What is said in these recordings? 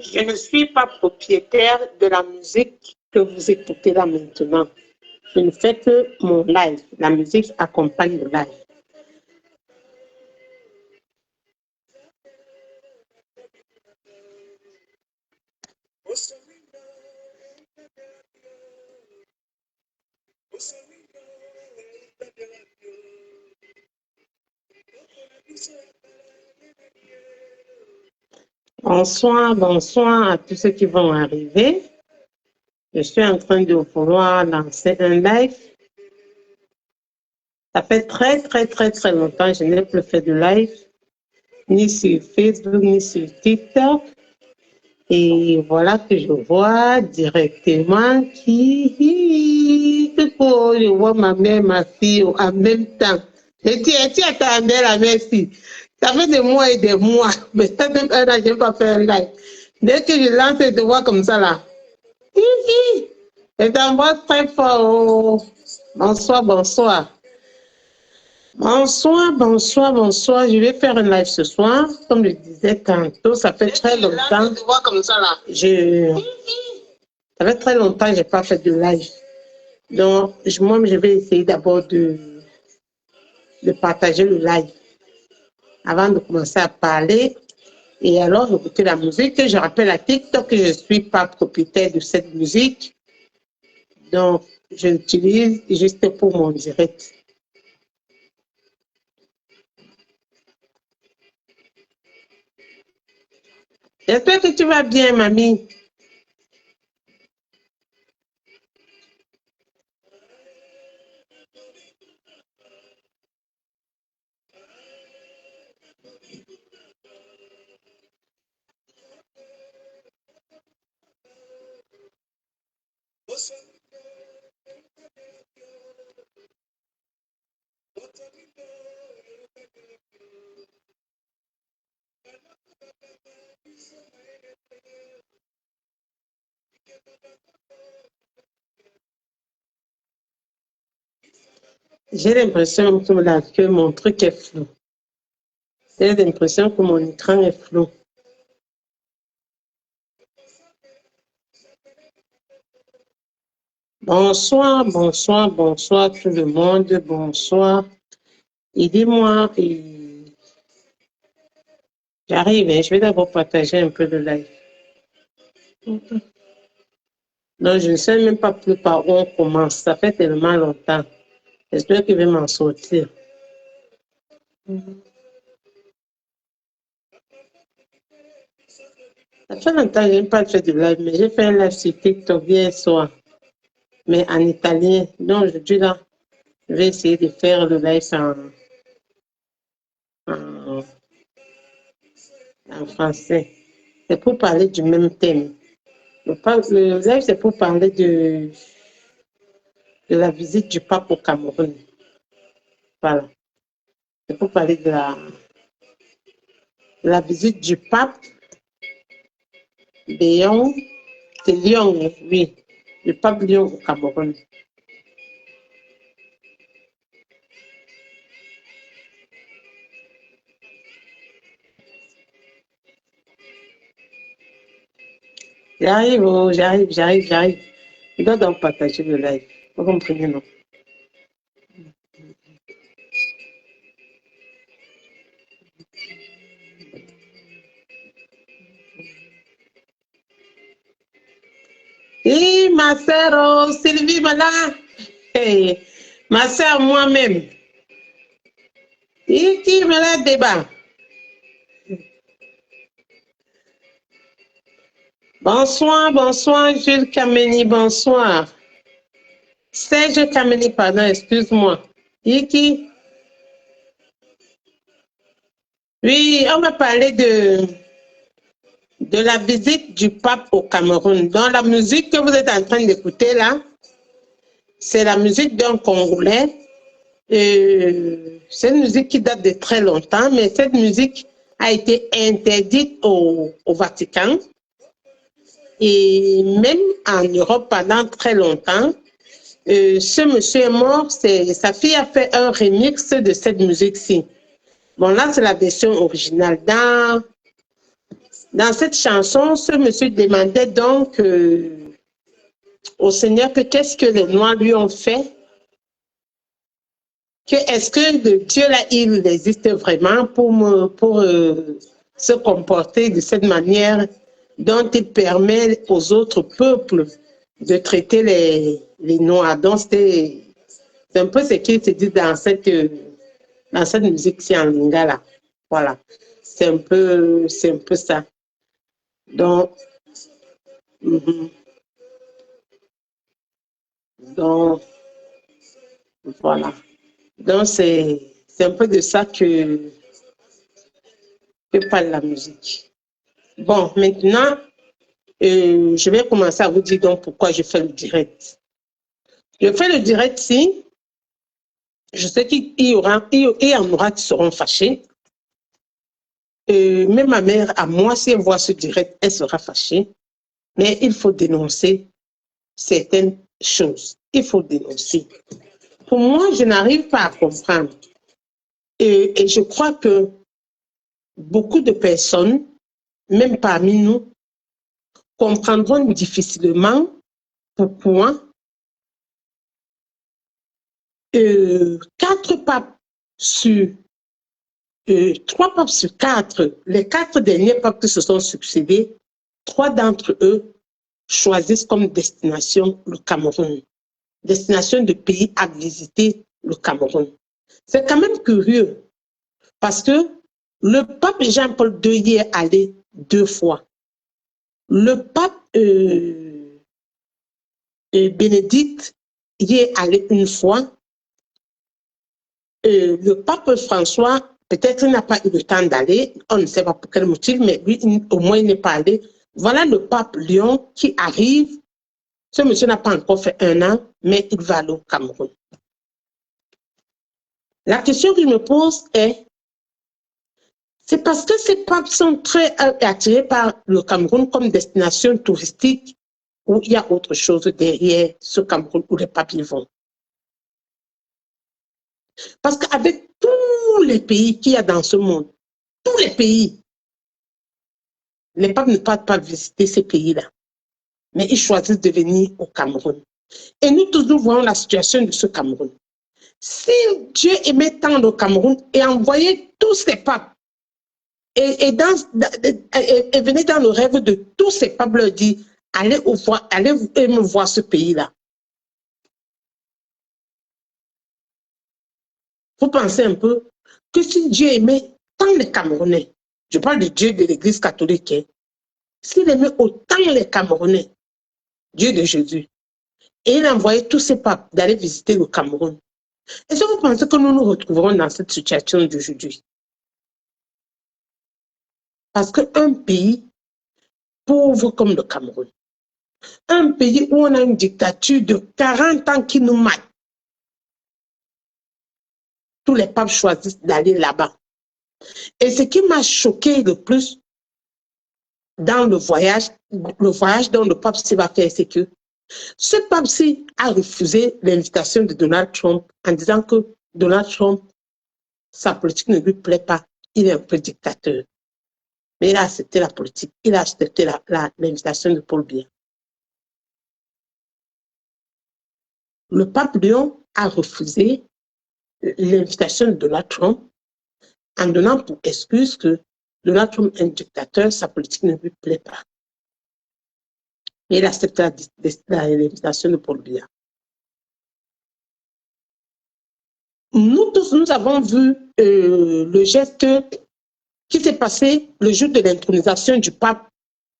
Je ne suis pas propriétaire de la musique que vous écoutez là maintenant. Je ne fais que mon live. La musique accompagne le live. Bonsoir, bonsoir à tous ceux qui vont arriver. Je suis en train de vouloir lancer un live. Ça fait très longtemps que je n'ai plus fait de live, ni sur Facebook, ni sur TikTok. Et voilà que je vois directement je vois ma mère, ma fille en même temps. Et tu attendais la merci. Ça fait des mois et des mois, mais ça fait un an, je n'ai pas fait un live. Dès que je lance, je te vois comme ça là. Je t'embrasse très fort. Bonsoir, bonsoir. Bonsoir, bonsoir, bonsoir. Je vais faire un live ce soir. Comme je disais tantôt, ça fait très longtemps. Ça fait très longtemps que je n'ai pas fait de live. Donc, moi, je vais essayer d'abord de partager le live avant de commencer à parler. Et alors, écouter la musique. Je rappelle à TikTok que je ne suis pas propriétaire de cette musique. Donc, je l'utilise juste pour mon direct. J'espère que tu vas bien, mamie. J'ai l'impression que mon truc est flou. J'ai l'impression que mon écran est flou. Bonsoir, bonsoir, bonsoir tout le monde. Bonsoir. Aidez-moi. J'arrive, je vais d'abord partager un peu de live. Non, je ne sais même pas plus par où on commence. Ça fait tellement longtemps. J'espère qu'il va m'en sortir. Ça fait longtemps que je n'ai pas fait de live, mais j'ai fait un live sur TikTok hier soir, mais en italien. Donc aujourd'hui, là, je vais essayer de faire le live en français. C'est pour parler du même thème. Le live, c'est pour parler de la visite du pape au Cameroun. Voilà. C'est pour parler de la visite du pape Léon. C'est Lyon, oui. Le pape Lyon au Cameroun. J'arrive. Je dois donc partager le live. Vous comprenez, non? Et ma sœur Sylvie, voilà. Hey, ma sœur moi-même. Et qui me l'a débat. Bonsoir, bonsoir, Jules Kameni, bonsoir. Serge Kameni, pardon, excuse-moi. Et qui? Oui, on va parler de la visite du pape au Cameroun. Dans la musique que vous êtes en train d'écouter là, c'est la musique d'un Congolais. C'est une musique qui date de très longtemps, mais cette musique a été interdite au Vatican. Et même en Europe pendant très longtemps, ce monsieur est mort, sa fille a fait un remix de cette musique-ci. Bon, là, c'est la version originale. Dans cette chanson, ce monsieur demandait donc au Seigneur que qu'est-ce que les Noirs lui ont fait, que est-ce que le Dieu là, il existe vraiment pour se comporter de cette manière dont il permet aux autres peuples de traiter les Noirs. Donc c'est un peu ce qu'il se dit dans cette musique-ci en lingala. Voilà, c'est un peu ça. Donc, donc voilà. Donc c'est un peu de ça que parle la musique. Bon, maintenant, je vais commencer à vous dire donc pourquoi je fais le direct. Je fais le direct si je sais qu'il y en aura qui seront fâchés. Même ma mère, à moi, si elle voit ce direct, elle sera fâchée. Mais il faut dénoncer certaines choses. Il faut dénoncer. Pour moi, je n'arrive pas à comprendre. Et je crois que beaucoup de personnes, même parmi nous, comprendront difficilement pourquoi 4 papes sur 3 papes sur 4, les 4 derniers papes qui se sont succédés, 3 d'entre eux choisissent comme destination le Cameroun, destination de pays à visiter le Cameroun. C'est quand même curieux parce que le pape Jean-Paul II y est allé 2 fois. Le pape Bénédicte y est allé 1 fois. Le pape François, peut-être il n'a pas eu le temps d'aller, on ne sait pas pour quel motif, mais lui, au moins, il n'est pas allé. Voilà le pape Léon qui arrive. Ce monsieur n'a pas encore fait 1 an, mais il va aller au Cameroun. La question que je me pose est, c'est parce que ces papes sont très attirés par le Cameroun comme destination touristique ou il y a autre chose derrière ce Cameroun où les papes y vont? Parce qu'avec tous les pays qu'il y a dans ce monde, tous les pays, les papes ne partent pas visiter ces pays-là, mais ils choisissent de venir au Cameroun. Et nous tous, nous voyons la situation de ce Cameroun. Si Dieu aimait tant le Cameroun et envoyait tous ces papes, et venait dans le rêve de tous ces papes leur dire, allez me voir ce pays-là. Vous pensez un peu que si Dieu aimait tant les Camerounais, je parle de Dieu de l'Église catholique, hein, s'il aimait autant les Camerounais, Dieu de Jésus, et il envoyait tous ses papes d'aller visiter le Cameroun, est-ce que vous pensez que nous nous retrouverons dans cette situation d'aujourd'hui? Parce qu'un pays pauvre comme le Cameroun, un pays où on a une dictature de 40 ans qui nous mate, tous les papes choisissent d'aller là-bas. Et ce qui m'a choqué le plus dans le voyage dont le pape s'y va faire, c'est que ce pape-ci a refusé l'invitation de Donald Trump en disant que Donald Trump, sa politique ne lui plaît pas, il est un peu dictateur. Mais il a accepté la politique, il a accepté l'invitation de Paul Biya. Le pape Léon a refusé l'invitation de Donald Trump en donnant pour excuse que Donald Trump est un dictateur, sa politique ne lui plaît pas. Mais il a accepté l'invitation de Paul Biya. Nous tous, nous avons vu le geste qui s'est passé le jour de l'intronisation du pape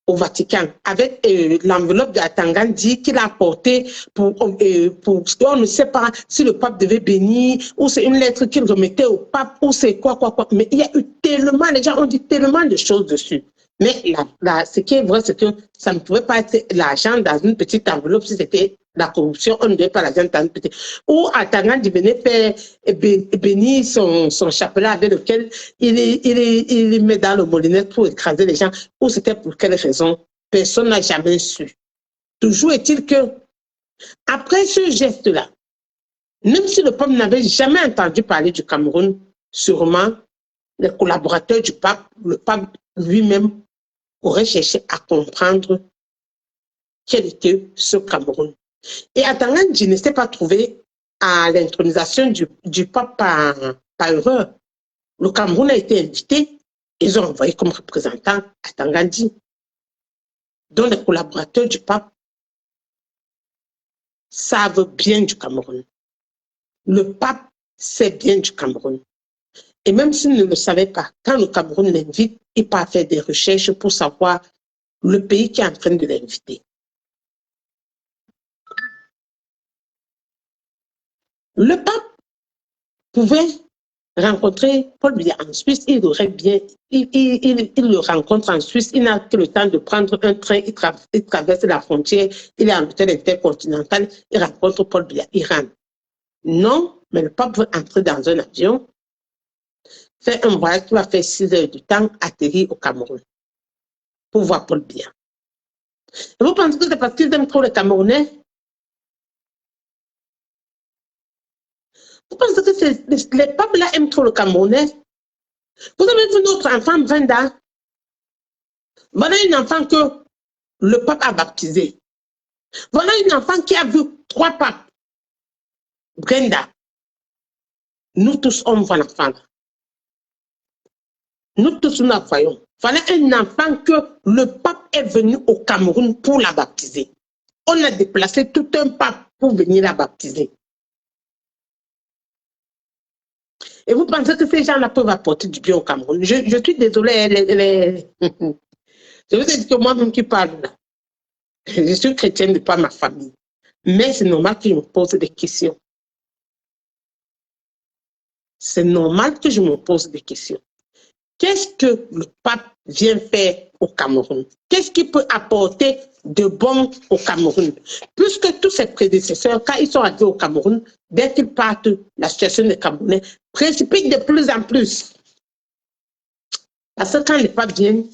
au Vatican, avec l'enveloppe de Atangan dit qu'il a apporté pour on ne sait pas si le pape devait bénir, ou c'est une lettre qu'il remettait au pape, ou c'est quoi. Mais il y a eu tellement, les gens ont dit tellement de choses dessus. Mais ce qui est vrai, c'est que ça ne pouvait pas être l'argent dans une petite enveloppe. Si c'était la corruption, on ne devait pas l'argent dans une petite. Ou Atangan venait faire bénir son chapelet avec lequel il met dans le molinet pour écraser les gens. Ou c'était pour quelle raison? Personne n'a jamais su. Toujours est-il que, après ce geste-là, même si le pape n'avait jamais entendu parler du Cameroun, sûrement les collaborateurs du pape, le pape lui-même, aurait cherché à comprendre quel était ce Cameroun. Et Atanga Ndji ne s'est pas trouvé à l'intronisation du pape par erreur. Le Cameroun a été invité, ils ont envoyé comme représentant Atanga Ndji, dont les collaborateurs du pape savent bien du Cameroun. Le pape sait bien du Cameroun. Et même s'il ne le savait pas, quand le Cameroun l'invite, il part faire des recherches pour savoir le pays qui est en train de l'inviter. Le pape pouvait rencontrer Paul Biya en Suisse, il le rencontre en Suisse, il n'a que le temps de prendre un train, il traverse la frontière, il est en hôtel intercontinental, il rencontre Paul Biya, il rentre. Non, mais le pape veut entrer dans un avion, faire un voyage qui va faire 6 heures de temps, atterrir au Cameroun pour voir Paul Biya. Et vous pensez que c'est parce qu'ils aiment trop les Camerounais? Vous pensez que les papes là aiment trop le Camerounais? Vous avez vu notre enfant Brenda? Voilà une enfant que le pape a baptisé. Voilà une enfant qui a vu 3 papes. Brenda. Nous tous, on voit l'enfant. Nous tous, nous la voyons. Voilà un enfant que le pape est venu au Cameroun pour la baptiser. On a déplacé tout un pape pour venir la baptiser. Et vous pensez que ces gens-là peuvent apporter du bien au Cameroun? Je suis désolée. Je vous ai dit que moi-même qui parle là, je suis chrétienne de par ma famille. Mais c'est normal que je me pose des questions. C'est normal que je me pose des questions. Qu'est-ce que le pape vient faire au Cameroun? Qu'est-ce qu'il peut apporter de bon au Cameroun? Puisque tous ses prédécesseurs, quand ils sont arrivés au Cameroun, dès qu'ils partent, la situation des Camerounais précipite de plus en plus. Parce que quand les papes viennent,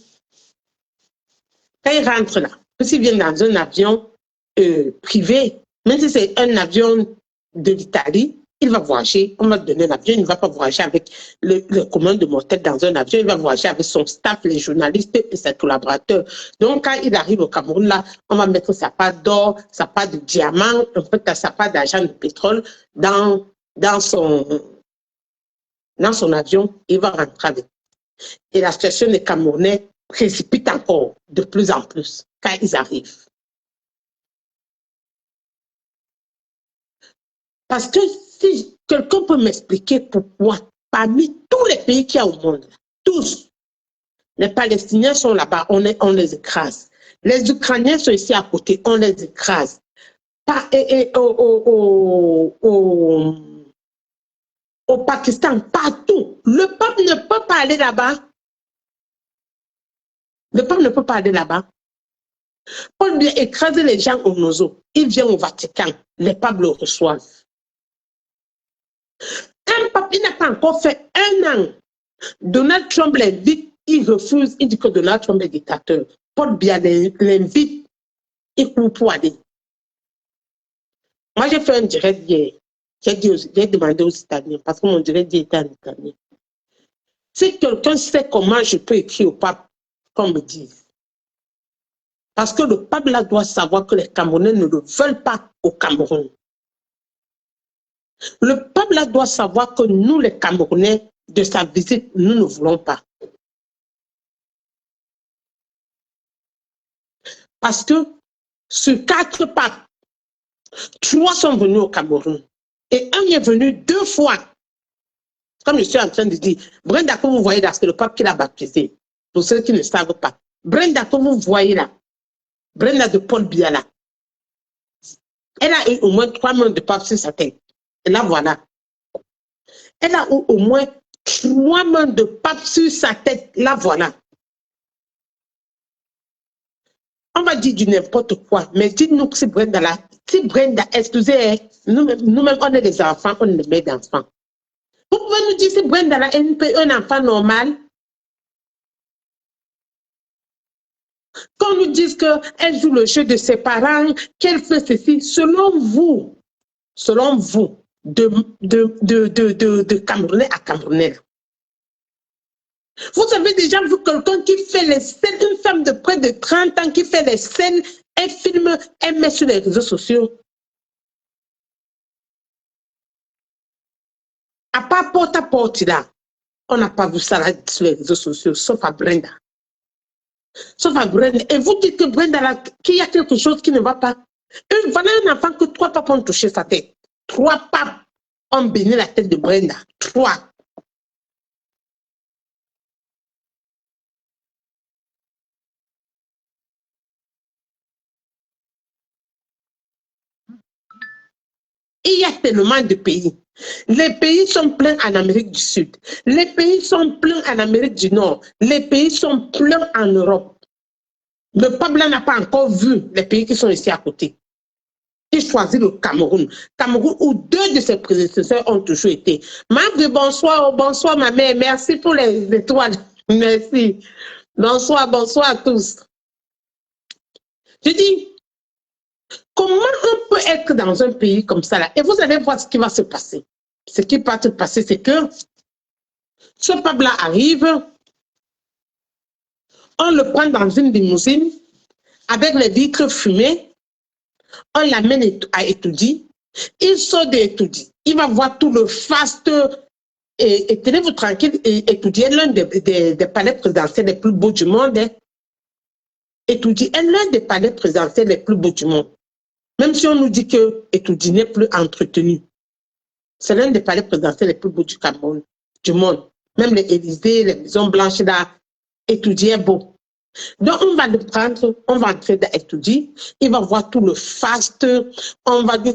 quand ils rentrent là, s'ils viennent dans un avion privé, même si c'est un avion de l'Italie, il va voyager, on va donner l'avion, il ne va pas voyager avec le commun de mortel dans un avion, il va voyager avec son staff, les journalistes et ses collaborateurs. Donc, quand il arrive au Cameroun, là, on va mettre sa part d'or, sa part de diamant, en fait, sa part d'argent de pétrole dans son avion, il va rentrer avec. Et la situation des Camerounais précipite encore de plus en plus quand ils arrivent. Parce que si quelqu'un peut m'expliquer pourquoi, parmi tous les pays qu'il y a au monde, tous, les Palestiniens sont là-bas, on les écrase. Les Ukrainiens sont ici à côté, on les écrase. Au Pakistan, partout, le peuple ne peut pas aller là-bas. Le peuple ne peut pas aller là-bas. Paul vient écraser les gens au Nozo. Il vient au Vatican. Les papes le reçoivent. Un pape, il n'a pas encore fait 1 an. Donald Trump l'invite, il refuse, il dit que Donald Trump est dictateur. Paul Biya l'invite, il court pour aller. Moi, j'ai fait un direct hier. J'ai demandé aux Italiens, parce que mon direct était en italien. Si quelqu'un sait comment je peux écrire au pape, qu'on me dise. Parce que le pape là doit savoir que les Camerounais ne le veulent pas au Cameroun. Le pape là doit savoir que nous, les Camerounais, de sa visite, nous ne voulons pas. Parce que sur 4 papes, 3 sont venus au Cameroun. Et un est venu 2 fois. Comme je suis en train de dire, Brenda, que vous voyez là, c'est le pape qui l'a baptisé. Pour ceux qui ne savent pas. Brenda, que vous voyez là, Brenda de Paul Biya là, elle a eu au moins 3 mains de pape sur sa tête. Et là, voilà. Elle a eu au moins 3 mains de pape sur sa tête. Là, voilà. On va dire du n'importe quoi, mais dites-nous que c'est Brenda là. Si Brenda, excusez, nous-mêmes, on est des enfants, on est des mères d'enfants. Vous pouvez nous dire si Brenda là est un enfant normal? Qu'on nous dise qu'elle joue le jeu de ses parents, qu'elle fait ceci, selon vous, de Camerounais à Camerounais. Vous avez déjà vu quelqu'un qui fait les scènes, une femme de maman de 30 ans qui fait les scènes, elle filme, elle met sur les réseaux sociaux. À part porte à porte là, on n'a pas vu ça là sur les réseaux sociaux, sauf à Brenda. Sauf à Brenda. Et vous dites que Brenda là, qu'il y a quelque chose qui ne va pas. Voilà un enfant que 3 papes ont touché sa tête. 3 papes ont béni la tête de Brenda. 3. Il y a tellement de pays. Les pays sont pleins en Amérique du Sud. Les pays sont pleins en Amérique du Nord. Les pays sont pleins en Europe. Le peuple n'a pas encore vu les pays qui sont ici à côté. Il choisit le Cameroun. Cameroun où 2 de ses prédécesseurs ont toujours été. Marc, bonsoir, bonsoir ma mère. Merci pour les étoiles. Merci. Bonsoir, bonsoir à tous. Je dis, comment on peut être dans un pays comme ça là? Et vous allez voir ce qui va se passer. Ce qui va se passer, c'est que ce peuple-là arrive, on le prend dans une limousine avec les vitres fumées, on l'amène à Etoudi, il sort d'Etoudi, il va voir tout le faste et tenez-vous tranquille, Etoudi est l'un des palais présidentiels les plus beaux du monde. Hein. Etoudi est l'un des palais présidentiels les plus beaux du monde. Même si on nous dit que Etoudi n'est plus entretenu. C'est l'un des palais présidentiels les plus beaux du Cameroun, du monde. Même les Élysées, les Maisons Blanches, là, Etoudi est beau. Donc, on va le prendre, on va entrer dans Etoudi, il va voir tout le faste, on va dire,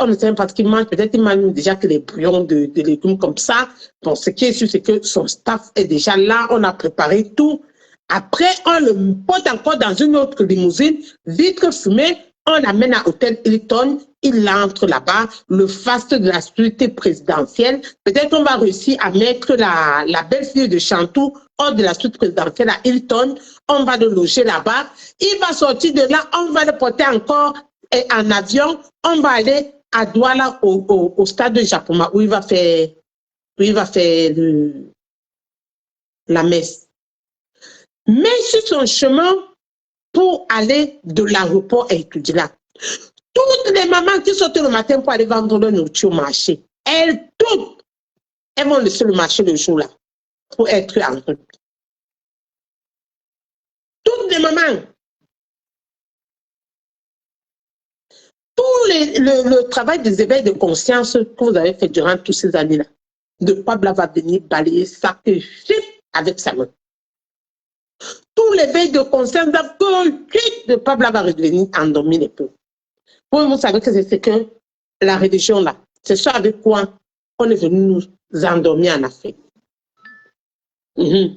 on ne sait pas ce qu'il mange, peut-être il mange déjà que les bouillons de légumes comme ça. Bon, ce qui est sûr, c'est que son staff est déjà là, on a préparé tout. Après, on le porte encore dans une autre limousine, vitre fumée, on l'amène à l'hôtel Hilton, il entre là-bas, le faste de la sécurité présidentielle. Peut-être on va réussir à mettre la belle-fille de Chantou hors de la suite présidentielle à Hilton. On va le loger là-bas. Il va sortir de là, on va le porter encore en avion. On va aller à Douala au stade de Japoma où il va faire, la messe. Mais sur son chemin, pour aller de l'aéroport à étudier là. Toutes les mamans qui sortent le matin pour aller vendre leur nourriture au marché, elles vont laisser le marché le jour-là pour être en route. Toutes les mamans. Tout le travail des éveils de conscience que vous avez fait durant toutes ces années-là, le peuple va venir balayer ça avec sa main. Tout l'éveil de conscience, le peuple va revenir endormir les peuples. Vous savez que c'est que la religion là, c'est ça avec quoi on est venu nous endormir en Afrique. Le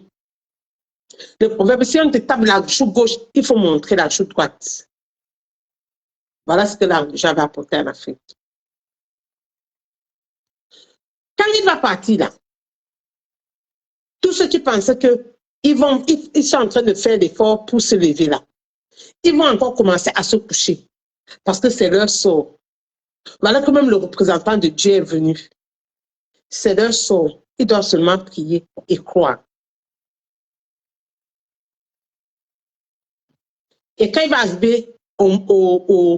proverbe, si on te tape la joue gauche, il faut montrer la joue droite. Voilà ce que la religion va apporter en Afrique. Quand il va partir là, tous ceux qui pensaient que ils sont en train de faire l'effort pour se lever là. Ils vont encore commencer à se coucher parce que c'est leur sort. Voilà que même le représentant de Dieu est venu. C'est leur sort. Ils doivent seulement prier et croire. Et quand il va arriver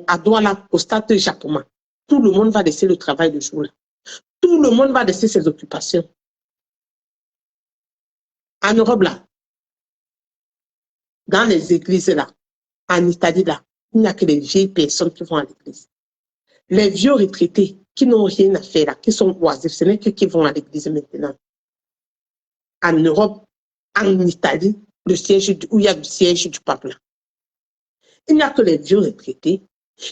à Douala, au stade de Japoma, tout le monde va laisser le travail de jour là. Tout le monde va laisser ses occupations. En Europe là, dans les églises là, en Italie là, il n'y a que les vieilles personnes qui vont à l'église. Les vieux retraités qui n'ont rien à faire là, qui sont oisifs, ce n'est que qui vont à l'église maintenant. En Europe, en Italie, où il y a le siège du pape là. Il n'y a que les vieux retraités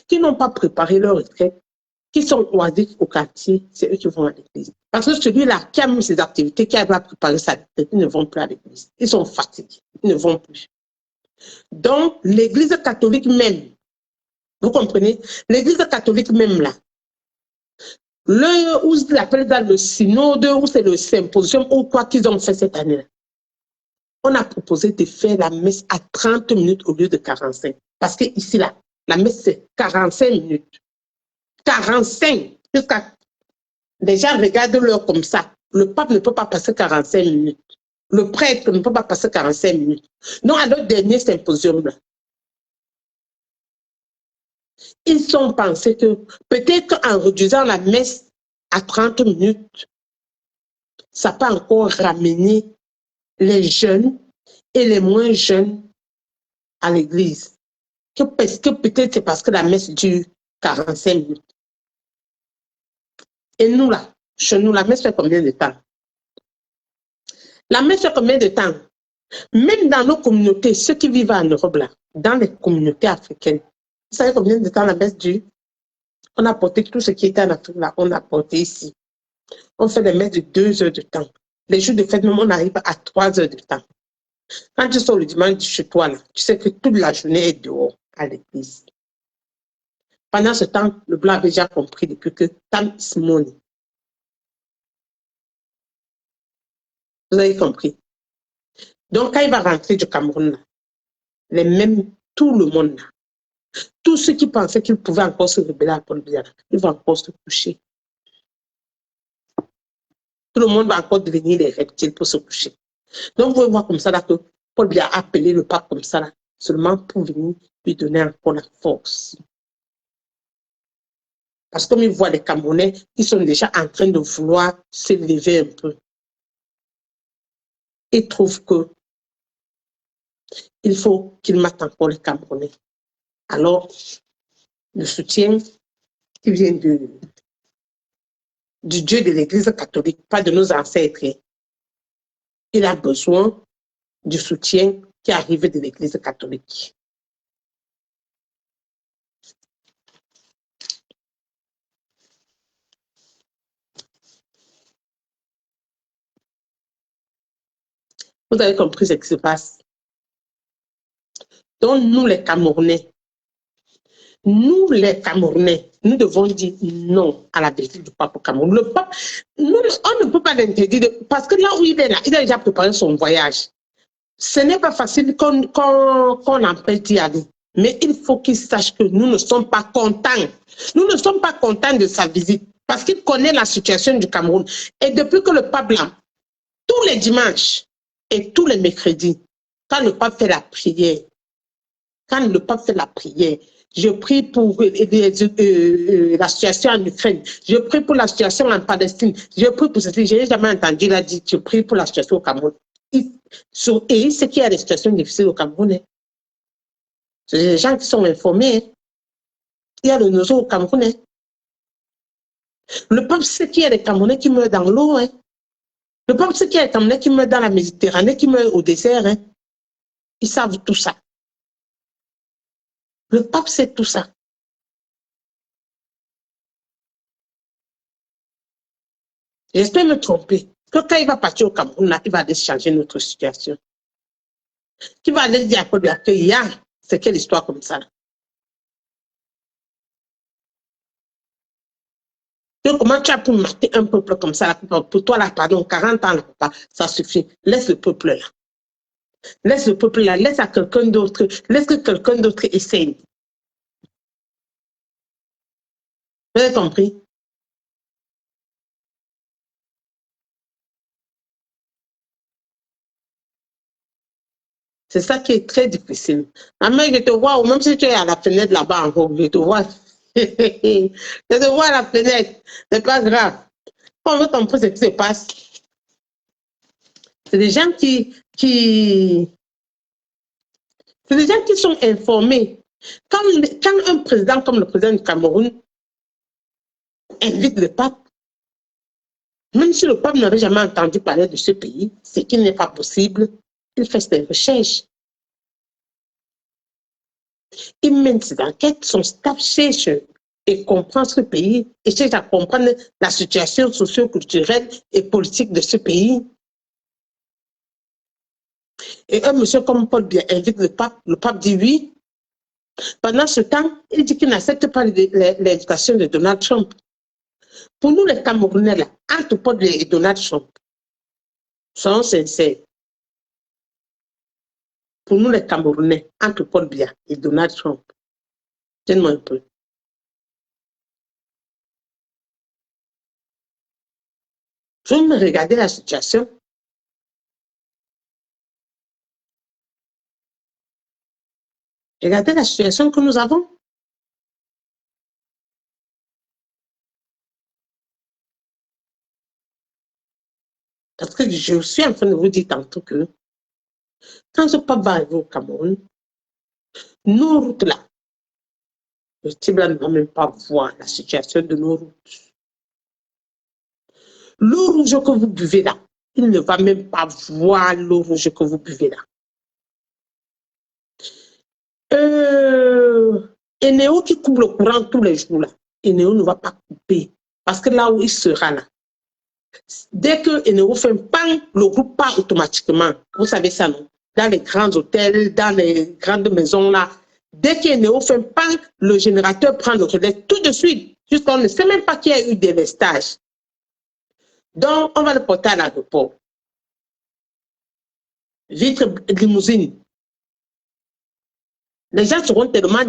qui n'ont pas préparé leur retraite, qui sont oisifs au quartier, c'est eux qui vont à l'église. Parce que celui-là qui a mis ses activités, qui a préparé sa retraite, ils ne vont plus à l'église. Ils sont fatigués, ils ne vont plus. Donc, l'église catholique même, vous comprenez, l'église catholique même là, où ils appellent dans le synode, où c'est le symposium, ou quoi qu'ils ont fait cette année-là. On a proposé de faire la messe à 30 minutes au lieu de 45. Parce que ici, là, la messe, c'est 45 minutes. 45. Jusqu'à... Déjà, regarde-le comme ça. Le pape ne peut pas passer 45 minutes. Le prêtre ne peut pas passer 45 minutes. Donc, à leur dernier symposium, ils ont pensé que peut-être en réduisant la messe à 30 minutes, ça peut encore ramener les jeunes et les moins jeunes à l'église. Parce que peut-être c'est parce que la messe dure 45 minutes. Et nous là, chez nous, la messe fait combien de temps? La messe fait combien de temps? Même dans nos communautés, ceux qui vivent en Europe là, dans les communautés africaines, vous savez combien de temps la messe dure? On a porté tout ce qui était en Afrique là, on a porté ici. On fait des messes de 2 heures de temps. Les jours de fête, même, on arrive à 3 heures de temps. Quand tu sors le dimanche chez toi, là, tu sais que toute la journée est dehors à l'église. Pendant ce temps, le blanc avait déjà compris depuis que time is money. Vous avez compris. Donc, quand il va rentrer du Cameroun, là, les mêmes, tout le monde, là, tous ceux qui pensaient qu'ils pouvaient encore se rebeller à Paul Biya, ils vont encore se coucher. Tout le monde va encore devenir des reptiles pour se coucher. Donc, vous pouvez voir comme ça là, que Paul Biya a appelé le pape comme ça là, seulement pour venir lui donner encore la force. Parce que comme il voit les Camerounais, ils sont déjà en train de vouloir s'élever un peu. Ils trouvent que il faut qu'ils mettent encore les Camerounais. Alors, le soutien qui vient du Dieu de l'Église catholique, pas de nos ancêtres, il a besoin du soutien qui arrive de l'Église catholique. Vous avez compris ce qui se passe. Donc, nous les Camerounais, nous devons dire non à la visite du pape au Cameroun. Le pape, on ne peut pas l'interdire parce que là où il est là, il a déjà préparé son voyage. Ce n'est pas facile qu'on empêche d'y aller. Mais il faut qu'il sache que nous ne sommes pas contents. Nous ne sommes pas contents de sa visite parce qu'il connaît la situation du Cameroun. Et depuis que le pape là, tous les dimanches et tous les mercredis, quand le pape fait la prière, je prie pour la situation en Ukraine, je prie pour la situation en Palestine, je prie pour ceci. Je n'ai jamais entendu, il a dit, je prie pour la situation au Cameroun. Et ce qui a des situations difficiles au Cameroun, hein. C'est des gens qui sont informés. Hein. Il y a le nozo au Cameroun. Hein. Le pape sait qu'il y a des Camerounais qui meurent dans l'eau. Hein. Le pape sait qu'il y a des Camerounais qui meurent dans la Méditerranée, qui meurent au désert. Hein. Ils savent tout ça. Le pape sait tout ça. J'espère me tromper. Que quand il va partir au Cameroun, là, il va aller changer notre situation. Qui va aller dire à Paul Biya que c'est quelle histoire comme ça. Donc, comment tu as pu marquer un peuple comme ça, là, pour toi, là, pardon, 40 ans, là, ça suffit. Laisse le peuple là. Laisse le peuple là, laisse à quelqu'un d'autre, laisse que quelqu'un d'autre essaye. Vous avez compris? C'est ça qui est très difficile. Mais je te vois, même si tu es à la fenêtre là-bas encore, je te vois. Je te vois à la fenêtre. C'est pas grave. On veut comprendre ce qui se passe. C'est des gens c'est des gens qui sont informés. Quand un président comme le président du Cameroun invite le pape, même si le pape n'avait jamais entendu parler de ce pays, ce qui n'est pas possible, il fait ses recherches. Il mène ses enquêtes, son staff cherche et comprend ce pays, et cherche à comprendre la situation socio-culturelle et politique de ce pays. Et un monsieur comme Paul Biya invite le pape dit oui. Pendant ce temps, il dit qu'il n'accepte pas l'éducation de Donald Trump. Pour nous, les Camerounais, là, entre Paul Biya et Donald Trump, soyons sincères. Pour nous, les Camerounais, entre Paul Biya et Donald Trump, tiens-moi un peu. Je vais me regarder la situation. Regardez la situation que nous avons. Parce que je suis en train de vous dire tantôt que quand ce pape va arriver au Cameroun, nos routes là, le Tibla ne va même pas voir la situation de nos routes. L'eau rouge que vous buvez là, il ne va même pas voir l'eau rouge que vous buvez là. Eneo qui coupe le courant tous les jours là, Eneo ne va pas couper. Parce que là où il sera là, dès que Eneo fait un pan, le groupe part automatiquement. Vous savez ça, non? Dans les grands hôtels, dans les grandes maisons là, dès qu'Eneo fait un pan, le générateur prend le relais tout de suite. Jusqu'on ne sait même pas qu'il y a eu des vestages. Donc, on va le porter à l'aéroport. Vitre limousine. Les gens seront tellement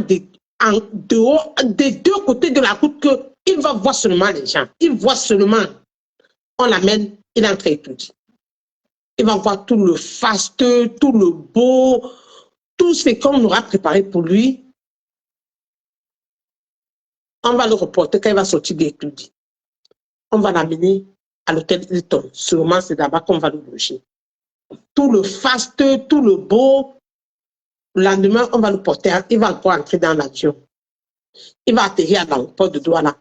en dehors, des deux côtés de la route qu'il va voir seulement les gens. Il voit seulement. On l'amène, il entre et tout. Il va voir tout le faste, tout le beau, tout ce qu'on aura préparé pour lui. On va le reporter quand il va sortir des études. On va l'amener à l'hôtel Hilton. Sûrement, c'est là-bas qu'on va le loger. Tout le faste, tout le beau. Le lendemain, on va le porter. Il va encore entrer dans l'avion. Il va atterrir à l'aéroport de Douala.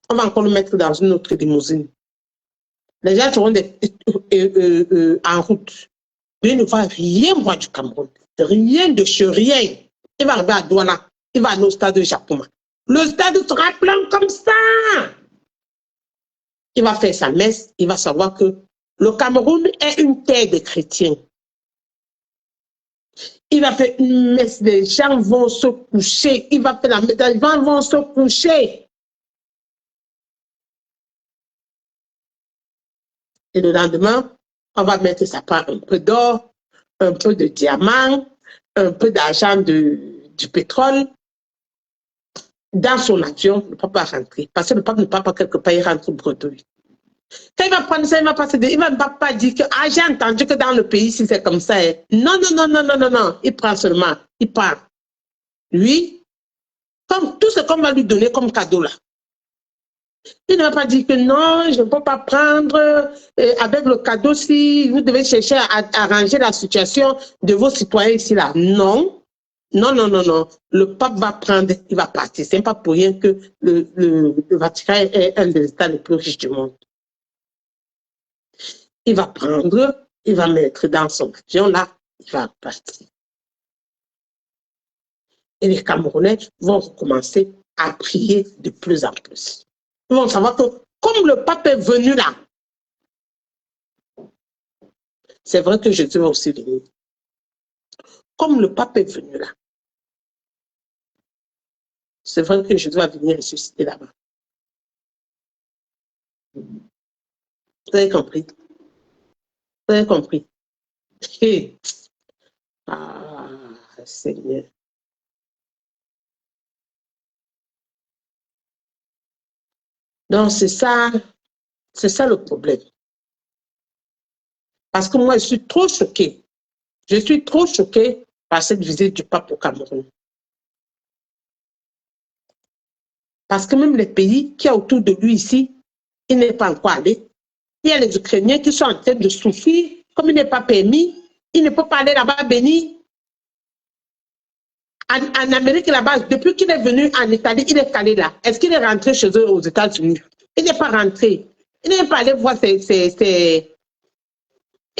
On va encore le mettre dans une autre limousine. Les gens seront en route. Il ne va rien voir du Cameroun. Rien de chez rien. Il va arriver à Douala. Il va aller au stade de Japoma. Le stade sera plein comme ça. Il va faire sa messe. Il va savoir que le Cameroun est une terre de chrétiens. Il va faire une messe. Les gens vont se coucher. Il va faire la messe. Les gens vont se coucher. Et le lendemain, on va mettre sa part un peu d'or, un peu de diamant, un peu d'argent du pétrole dans son avion. Le pape va rentrer. Parce que le pape ne part pas quelque part, il rentre au bredouille. Quand il va prendre ça, il va passer il ne va pas dire que j'ai entendu que dans le pays, si c'est comme ça. Non, non, non, non, non, non, non. Il prend seulement, il part. Lui, comme tout ce qu'on va lui donner comme cadeau là. Il ne va pas dire que non, je ne peux pas prendre avec le cadeau si vous devez chercher à arranger la situation de vos citoyens ici là. Non, non, non, non, non. Le pape va prendre, il va partir. Ce n'est pas pour rien que le Vatican est un des États les plus riches du monde. Il va prendre, il va mettre dans son avion là, il va partir. Et les Camerounais vont recommencer à prier de plus en plus. Ils vont savoir que comme le pape est venu là, c'est vrai que Jésus va aussi venir. Comme le pape est venu là, c'est vrai que Jésus va venir ressusciter là-bas. Vous avez compris? Vous avez compris? Hey. Ah, Seigneur. Donc, c'est ça le problème. Parce que moi, je suis trop choquée. Je suis trop choquée par cette visite du pape au Cameroun. Parce que même les pays qui sont autour de lui ici, il n'est pas encore allé. Il y a les Ukrainiens qui sont en train de souffrir, comme il n'est pas permis, il ne peut pas aller là-bas bénir. En Amérique là-bas, depuis qu'il est venu en Italie, il est calé là. Est-ce qu'il est rentré chez eux aux États-Unis? Il n'est pas rentré. Il n'est pas allé voir il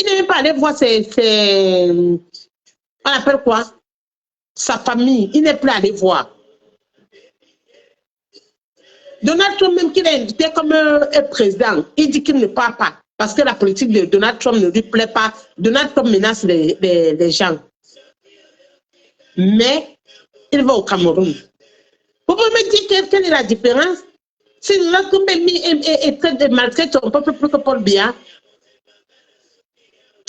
n'est même pas allé voir on appelle quoi? Sa famille. Il n'est plus allé voir. Donald Trump, même qu'il est invité comme un président, il dit qu'il ne part pas. Parce que la politique de Donald Trump ne lui plaît pas. Donald Trump menace les gens. Mais il va au Cameroun. Vous pouvez me dire quelle est la différence? Si Donald Trump est très de maltraiter son peuple plus que Paul Biya,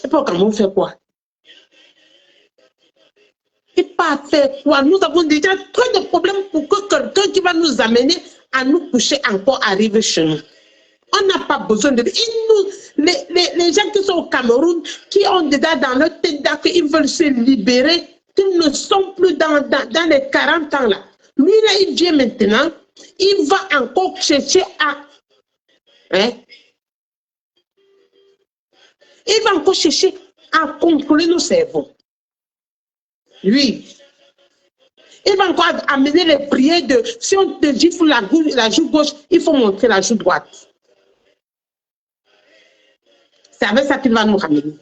et pour le Cameroun fait quoi? Il pas faire quoi? Nous avons déjà trop de problèmes pour que quelqu'un qui va nous amener à nous coucher encore arrive chez nous. On n'a pas besoin de... Les gens qui sont au Cameroun, qui ont déjà dans leur tête qu'ils veulent se libérer qu'ils ne sont plus dans les 40 ans là. Lui, là, il vient maintenant, il va encore chercher à... Hein? Il va encore chercher à contrôler nos cerveaux. Lui, il va encore amener les prières de... Si on te dit pour la joue gauche, il faut montrer la joue droite. C'est avec ça qu'il va nous ramener.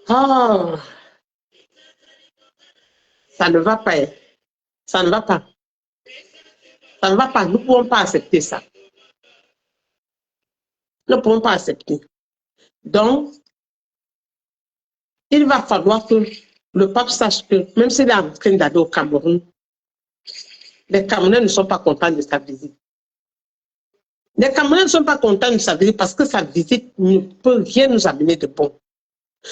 Oh, ça ne va pas. Ça ne va pas. Ça ne va pas. Nous ne pouvons pas accepter ça. Nous ne pouvons pas accepter. Donc, il va falloir que le pape sache que, même s'il est en train d'aller au Cameroun, les Camerounais ne sont pas contents de sa visite. Les Camerounais ne sont pas contents de sa visite parce que sa visite ne peut rien nous amener de bon.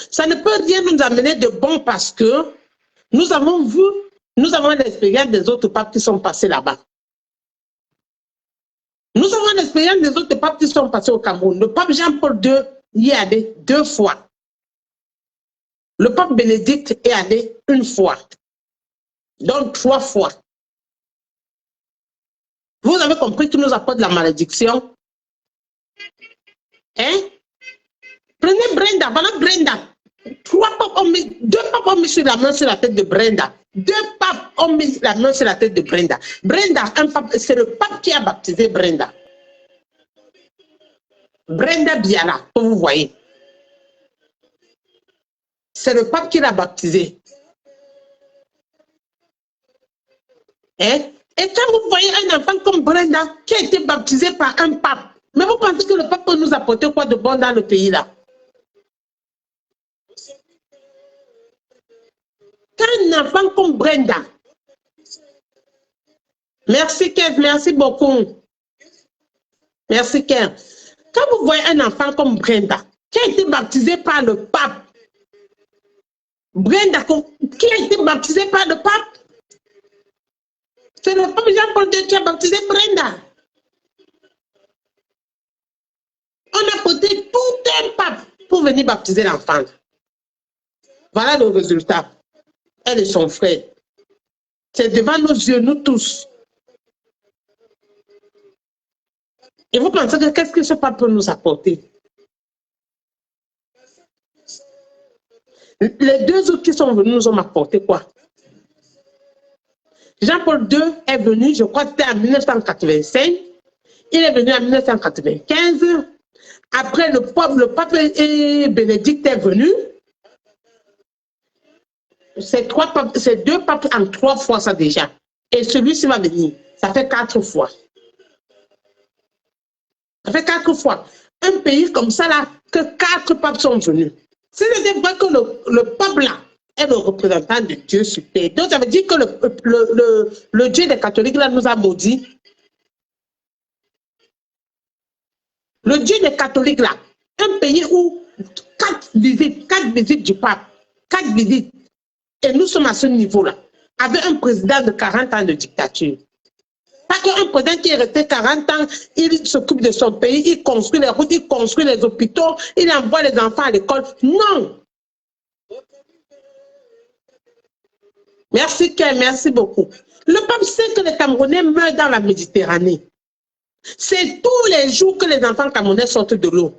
Ça ne peut rien nous amener de bon parce que nous avons vu, nous avons l'expérience des autres papes qui sont passés là-bas. Nous avons l'expérience des autres papes qui sont passés au Cameroun. Le pape Jean-Paul II y est allé 2 fois. Le pape Bénédicte est allé 1 fois. Donc 3 fois. Vous avez compris qu'il nous apporte la malédiction? Hein? Prenez Brenda, voilà Brenda. 2 papes ont mis sur la main sur la tête de Brenda. 2 papes ont mis la main sur la tête de Brenda. Brenda, c'est le pape qui a baptisé Brenda. Brenda Biala, que vous voyez. C'est le pape qui l'a baptisé. Hein? Et quand vous voyez un enfant comme Brenda qui a été baptisé par un pape, mais vous pensez que le pape peut nous apporter quoi de bon dans le pays là? Quand un enfant comme Brenda, merci Kev, merci beaucoup. Merci Kev. Quand vous voyez un enfant comme Brenda qui a été baptisé par le pape, Brenda qui a été baptisé par le pape, c'est le pape Jean-Paul II qui a baptisé Brenda. On a porté tout un pape pour venir baptiser l'enfant. Voilà le résultat. Elle et son frère. C'est devant nos yeux, nous tous. Et vous pensez que qu'est-ce que ce pape peut nous apporter? Les 2 autres qui sont venus nous ont apporté quoi? Jean-Paul II est venu, je crois que c'était en 1985. Il est venu en 1995. Après, le pape et Bénédicte est venu. C'est 2 papes en 3 fois ça déjà. Et celui-ci va venir. Ça fait 4 fois. Ça fait 4 fois. Un pays comme ça là, que 4 papes sont venus. Si c'est vrai que le pape là est le représentant de Dieu sur terre. Donc ça veut dire que le Dieu des catholiques là nous a maudits. Le Dieu des catholiques là, un pays où 4 visites du pape, 4 visites. Et nous sommes à ce niveau-là, avec un président de 40 ans de dictature. Pas qu'un président qui est resté 40 ans, il s'occupe de son pays, il construit les routes, il construit les hôpitaux, il envoie les enfants à l'école. Non! Merci, Ken, merci beaucoup. Le pape sait que les Camerounais meurent dans la Méditerranée. C'est tous les jours que les enfants camerounais sortent de l'eau.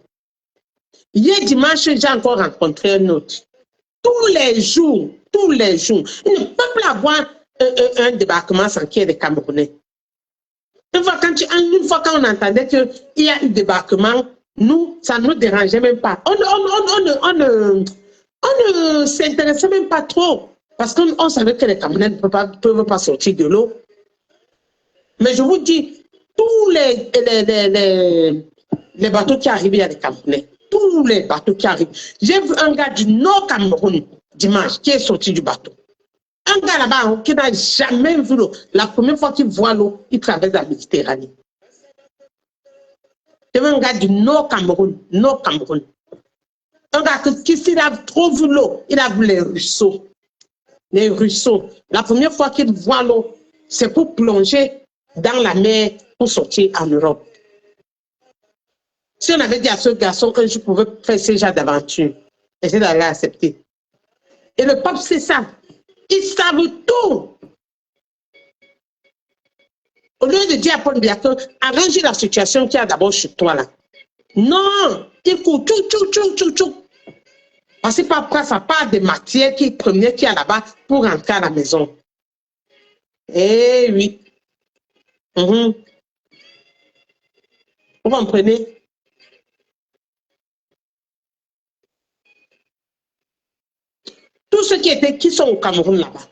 Hier dimanche, j'ai encore rencontré un autre. Tous les jours. Il ne peut plus avoir un débarquement sans qu'il y ait des Camerounais. Une fois quand on entendait qu'il y a eu débarquement, nous, ça ne nous dérangeait même pas. On ne s'intéressait même pas trop. Parce qu'on savait que les Camerounais ne peuvent pas sortir de l'eau. Mais je vous dis, tous les bateaux qui arrivent, il y a des Camerounais. Tous les bateaux qui arrivent. J'ai vu un gars du Nord Cameroun dimanche qui est sorti du bateau. Un gars là-bas qui n'a jamais vu l'eau. La première fois qu'il voit l'eau, il traverse la Méditerranée. C'est un gars du Nord Cameroun. Un gars qui s'il a trop vu l'eau, il a vu les ruisseaux. Les ruisseaux. La première fois qu'il voit l'eau, c'est pour plonger dans la mer pour sortir en Europe. Si on avait dit à ce garçon que je pouvais faire ce genre d'aventure, il allait accepter. Et le pape, c'est ça. Ils savent tout. Au lieu de dire à Paul Biya que arrange la situation qu'il y a d'abord chez toi là. Non, il court tchou. Parce que après, ça part des matières premières qu'il y a là-bas pour rentrer à la maison. Eh oui. Vous comprenez? Tous ceux qui sont au Cameroun là-bas,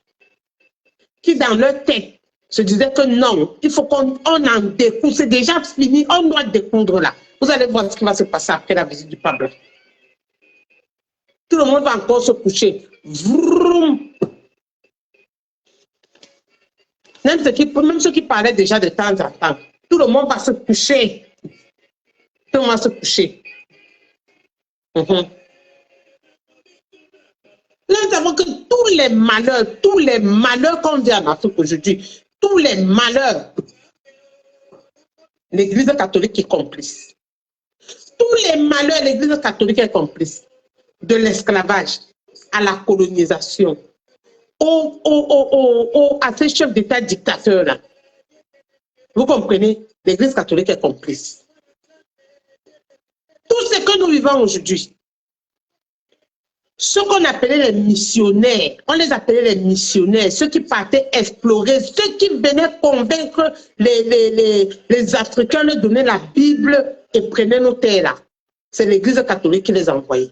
qui dans leur tête se disaient que non, il faut qu'on en découvre, c'est déjà fini, on doit découdre là. Vous allez voir ce qui va se passer après la visite du pape. Tout le monde va encore se coucher. Vroom. Même ceux qui parlaient déjà de temps en temps, tout le monde va se coucher. Tout le monde va se coucher. Nous savons que tous les malheurs qu'on vit en Afrique aujourd'hui, tous les malheurs, l'Église catholique est complice. Tous les malheurs, l'Église catholique est complice. De l'esclavage à la colonisation, à ces chefs d'État dictateurs là. Vous comprenez? L'Église catholique est complice. Tout ce que nous vivons aujourd'hui, ceux qu'on appelait les missionnaires, on les appelait les missionnaires, ceux qui partaient explorer, ceux qui venaient convaincre les Africains de donner la Bible et prenaient nos terres là. C'est l'Église catholique qui les envoyait.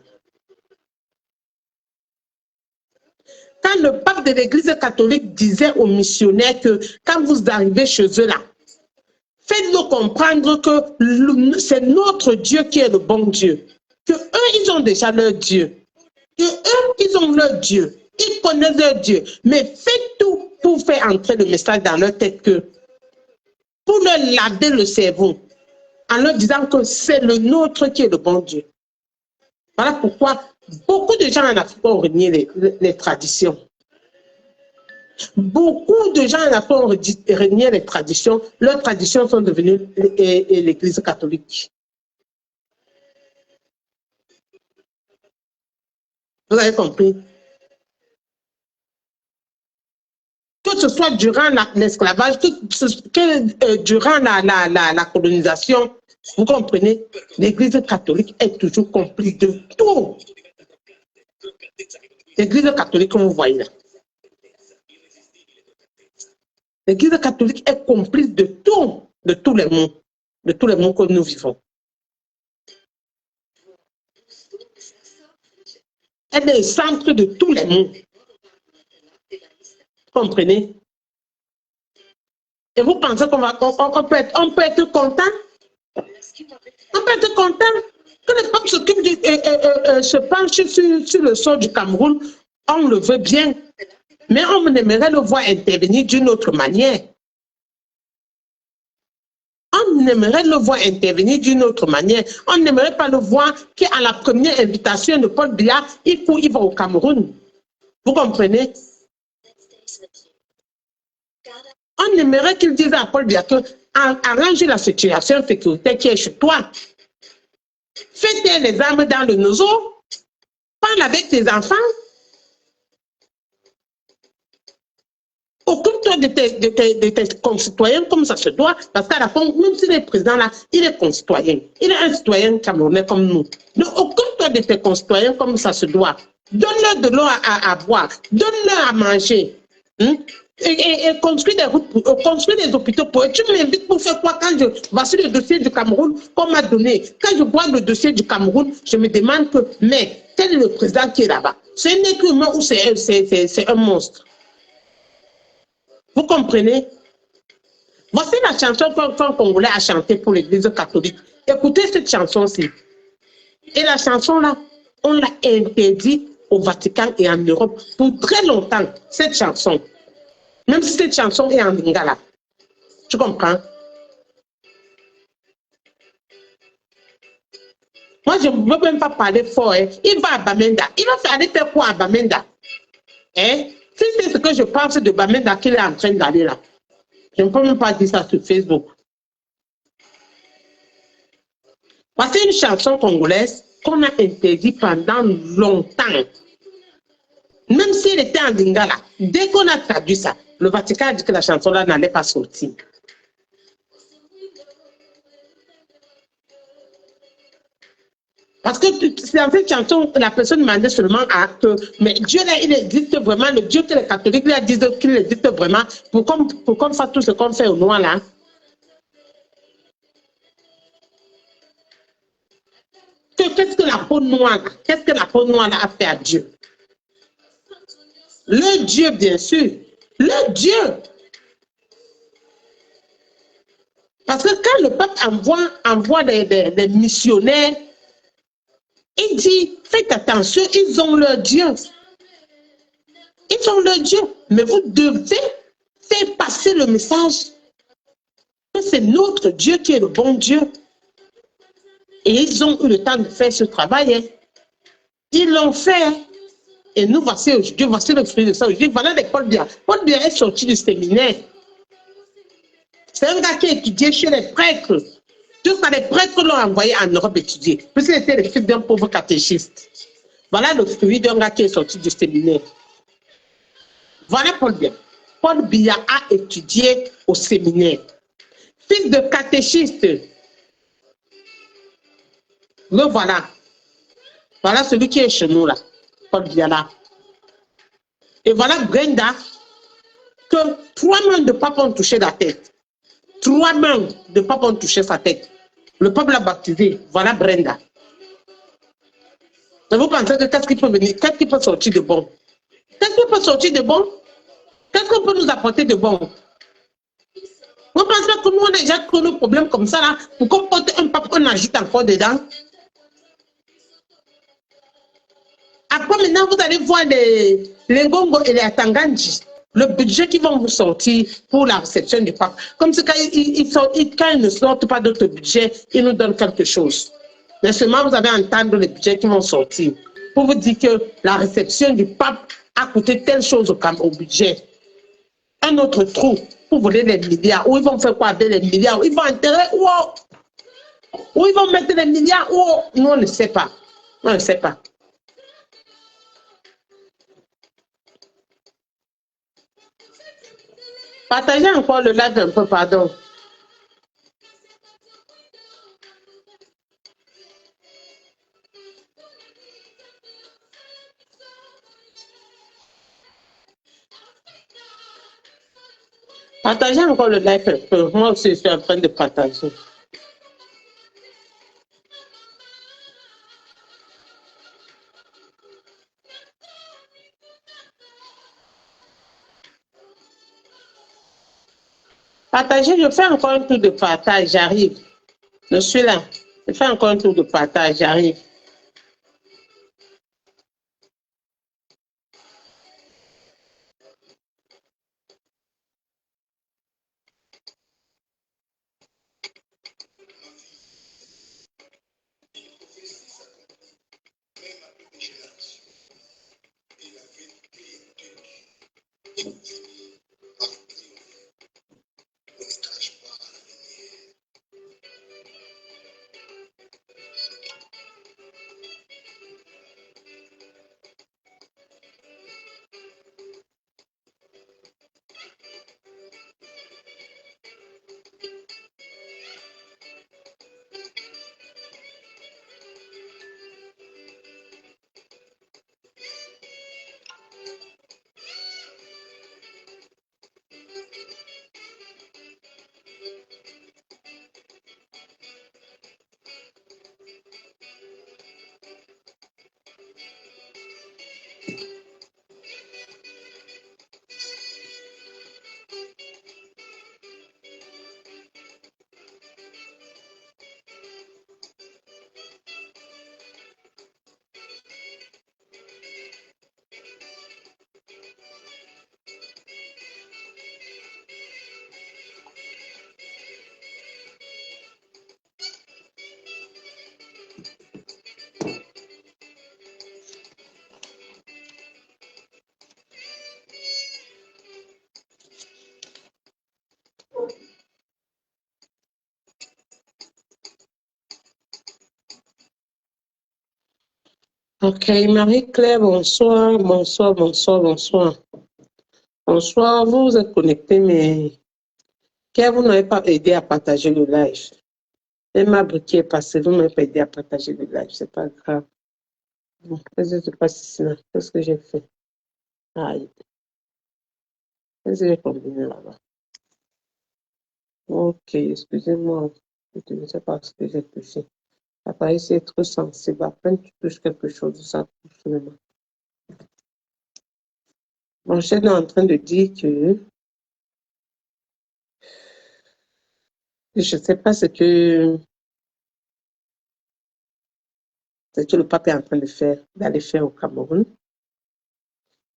Quand le pape de l'Église catholique disait aux missionnaires que quand vous arrivez chez eux là, faites-leur comprendre que c'est notre Dieu qui est le bon Dieu. Que eux, ils ont déjà leur Dieu. Que eux, ils ont leur Dieu. Ils connaissent leur Dieu. Mais faites tout pour faire entrer le message dans leur tête pour leur laver le cerveau en leur disant que c'est le nôtre qui est le bon Dieu. Voilà pourquoi beaucoup de gens en Afrique ont renié les traditions. Beaucoup de gens en Afrique ont renié les traditions. Leurs traditions sont devenues l'Église catholique. Vous avez compris? Que ce soit durant l'esclavage, que durant la colonisation, vous comprenez? L'Église catholique est toujours complice de tout. L'Église catholique, comme vous voyez là. L'Église catholique est complice de tout, de tous les mondes que nous vivons. Elle est le centre de tous les mondes. Vous comprenez? Et vous pensez qu'on peut être content? On peut être content que le peuple se penche sur le sort du Cameroun. On le veut bien. Mais on aimerait le voir intervenir d'une autre manière. On aimerait le voir intervenir d'une autre manière. On n'aimerait pas le voir qu'à la première invitation de Paul Biya, il va au Cameroun. Vous comprenez? On aimerait qu'il dise à Paul Biya que arrange la situation sécuritaire qui est chez toi. Fais taire les armes dans le nozo. Parle avec tes enfants. Occupe-toi de tes concitoyens comme ça se doit, parce qu'à la fin, même s'il est président là, il est concitoyen. Il est un citoyen camerounais comme nous. Donc, occupe-toi de tes concitoyens comme ça se doit. Donne-leur de l'eau à boire, donne-leur à manger. Et construis des routes, construis des hôpitaux pour eux. Tu m'invites pour faire quoi quand voici le dossier du Cameroun qu'on m'a donné. Quand je vois le dossier du Cameroun, je me demande que, mais quel est le président qui est là-bas? C'est un être humain ou c'est un monstre? Vous comprenez? Voici la chanson qu'un Congolais a chantée pour l'Église catholique. Écoutez cette chanson-ci. Et la chanson-là, on l'a interdite au Vatican et en Europe pour très longtemps, cette chanson. Même si cette chanson est en lingala. Tu comprends? Moi, je ne veux même pas parler fort. Hein. Il va à Bamenda. Il va aller faire quoi à Bamenda? Hein? Si c'est ce que je pense de Bamenda qu'il est en train d'aller là, je ne peux même pas dire ça sur Facebook. Voici une chanson congolaise qu'on a interdite pendant longtemps. Même si elle était en lingala, dès qu'on a traduit ça, le Vatican a dit que la chanson-là n'allait pas sortir. Parce que c'est dans cette chanson que la personne demandait seulement à que, mais Dieu là, il existe vraiment, le Dieu que les catholiques lui disent qu'il existe vraiment, pour qu'on fasse tout ce qu'on fait au noir là. Qu'est-ce que la peau noire, qu'est-ce que la peau noire a fait à Dieu? Le Dieu, bien sûr. Le Dieu. Parce que quand le peuple envoie des missionnaires, il dit, faites attention, ils ont leur Dieu. Ils ont leur Dieu. Mais vous devez faire passer le message que c'est notre Dieu qui est le bon Dieu. Et ils ont eu le temps de faire ce travail. Hein. Ils l'ont fait. Et nous, voici aujourd'hui, voici le fruit de ça aujourd'hui. Voilà les Paul Biya. Paul Biya est sorti du séminaire. C'est un gars qui a étudié chez les prêtres. Jusqu'à les prêtres l'ont envoyé en Europe étudier. Puisqu'il était le fils d'un pauvre catéchiste. Voilà le fruit d'un gars qui est sorti du séminaire. Voilà Paul Biya. Paul Biya a étudié au séminaire. Fils de catéchiste. Le voilà. Voilà celui qui est chez nous là. Paul Biya là. Et voilà Brenda, que 3 mains de pape ont touché la tête. 3 mains de pape ont touché sa tête. Le peuple l'a baptisé. Voilà Brenda. Et vous pensez que qu'est-ce qui peut venir? Qu'est-ce qui peut sortir de bon? Qu'est-ce qui peut sortir de bon? Qu'est-ce qu'on peut nous apporter de bon? Vous pensez que nous, on a déjà trop de problèmes comme ça là, pour qu'on porte un pape qu'on ajoute encore dedans? Après, maintenant, vous allez voir les Ngongo et les Atanganji, le budget qu'ils vont vous sortir pour la réception du pape. Comme c'est quand ils ne sortent pas d'autres budget, ils nous donnent quelque chose. Mais seulement, vous allez entendre les budgets qui vont sortir pour vous dire que la réception du pape a coûté telle chose au budget. Un autre trou pour voler les milliards. Ou ils vont faire quoi avec les milliards? Ils vont enterrer ou ils vont mettre les milliards ou nous, on ne sait pas. On ne sait pas. Partagez encore le live un peu, pardon. Partagez encore le live un peu. Moi aussi, je suis en train de partager. Partagez, je fais encore un tour de partage, j'arrive. Je suis là. Je fais encore un tour de partage, j'arrive. Ok, Marie-Claire, bonsoir, bonsoir, bonsoir, bonsoir. Bonsoir, vous vous êtes connecté, mais vous n'avez pas aidé à partager le live. Emma Briquier est passé, vous m'avez pas aidé à partager le live, c'est pas grave. Bon, qu'est-ce que je passe ici là? Qu'est-ce que j'ai fait? Aïe. Qu'est-ce que j'ai combiné là-bas? Ok, excusez-moi. Je ne sais pas ce que j'ai touché. Appareil, c'est trop sensible. À peine tu touches quelque chose, ça touche seulement. Mon chef est en train de dire que je ne sais pas ce que le pape est en train de faire, d'aller faire au Cameroun,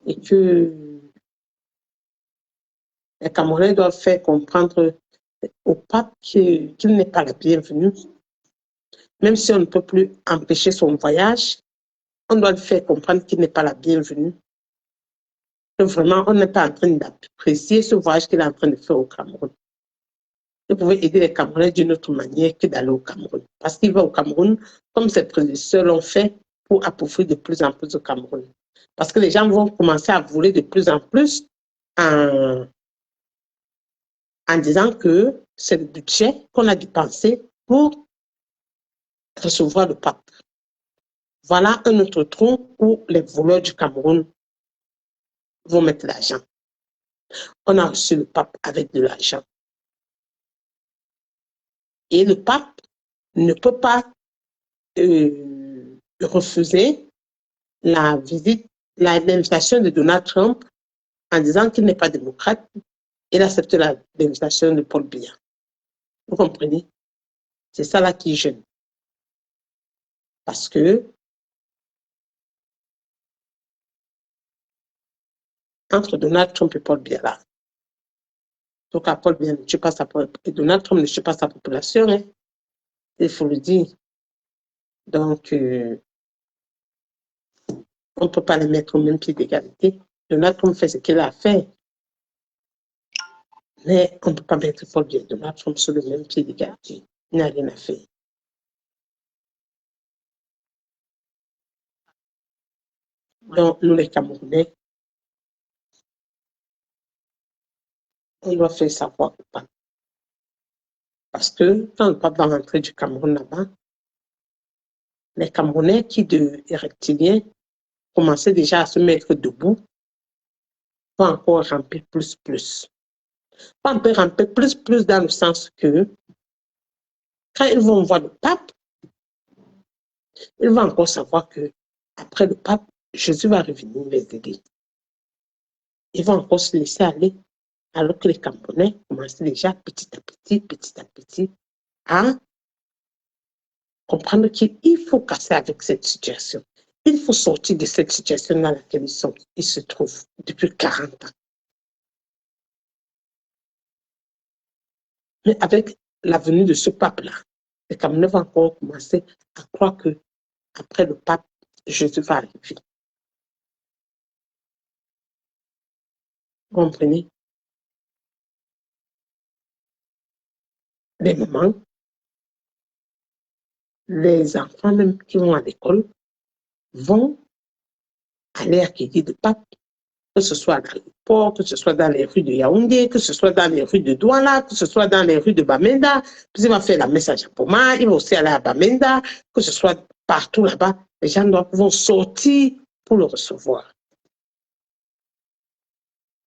et que les Camerounais doivent faire comprendre au pape qu'il n'est pas la bienvenue. Même si on ne peut plus empêcher son voyage, on doit le faire comprendre qu'il n'est pas la bienvenue. Que vraiment, on n'est pas en train d'apprécier ce voyage qu'il est en train de faire au Cameroun. Vous pouvez aider les Camerounais d'une autre manière que d'aller au Cameroun. Parce qu'il va au Cameroun, comme ses prédécesseurs l'ont fait, pour appauvrir de plus en plus au Cameroun. Parce que les gens vont commencer à voler de plus en plus en disant que c'est le budget qu'on a dépensé pour recevoir le pape. Voilà un autre trou où les voleurs du Cameroun vont mettre l'argent. On a reçu le pape avec de l'argent. Et le pape ne peut pas refuser la visite, l'invitation de Donald Trump en disant qu'il n'est pas démocrate. Il accepte l'invitation de Paul Biya. Vous comprenez? C'est ça là qui gêne. Parce que entre Donald Trump et Paul Biya là, donc Paul Biya ne tue pas sa population, et Donald Trump ne tue pas sa population, hein? Il faut le dire. Donc, on ne peut pas les mettre au même pied d'égalité. Donald Trump fait ce qu'il a fait. Mais on ne peut pas mettre Paul Biya et Donald Trump sur le même pied d'égalité. Il n'a rien à faire. Donc, nous les Camerounais, on doit faire savoir le pape. Parce que quand le pape va rentrer du Cameroun là-bas, les Camerounais qui de reptiliens commençaient déjà à se mettre debout, vont encore ramper plus. On peut ramper plus dans le sens que quand ils vont voir le pape, ils vont encore savoir que après le pape, Jésus va revenir les aider. Ils vont encore se laisser aller, alors que les Camerounais commencent déjà petit à petit à comprendre qu'il faut casser avec cette situation. Il faut sortir de cette situation dans laquelle ils se trouvent depuis 40 ans. Mais avec la venue de ce pape-là, les Camerounais vont encore commencer à croire que après le pape, Jésus va arriver. Vous comprenez? Les mamans, les enfants même qui vont à l'école vont aller accueillir le pape, que ce soit dans le port, que ce soit dans les rues de Yaoundé, que ce soit dans les rues de Douala, que ce soit dans les rues de Bamenda. Puis il va faire la messe à Japoma, il va aussi aller à Bamenda, que ce soit partout là-bas. Les gens vont sortir pour le recevoir.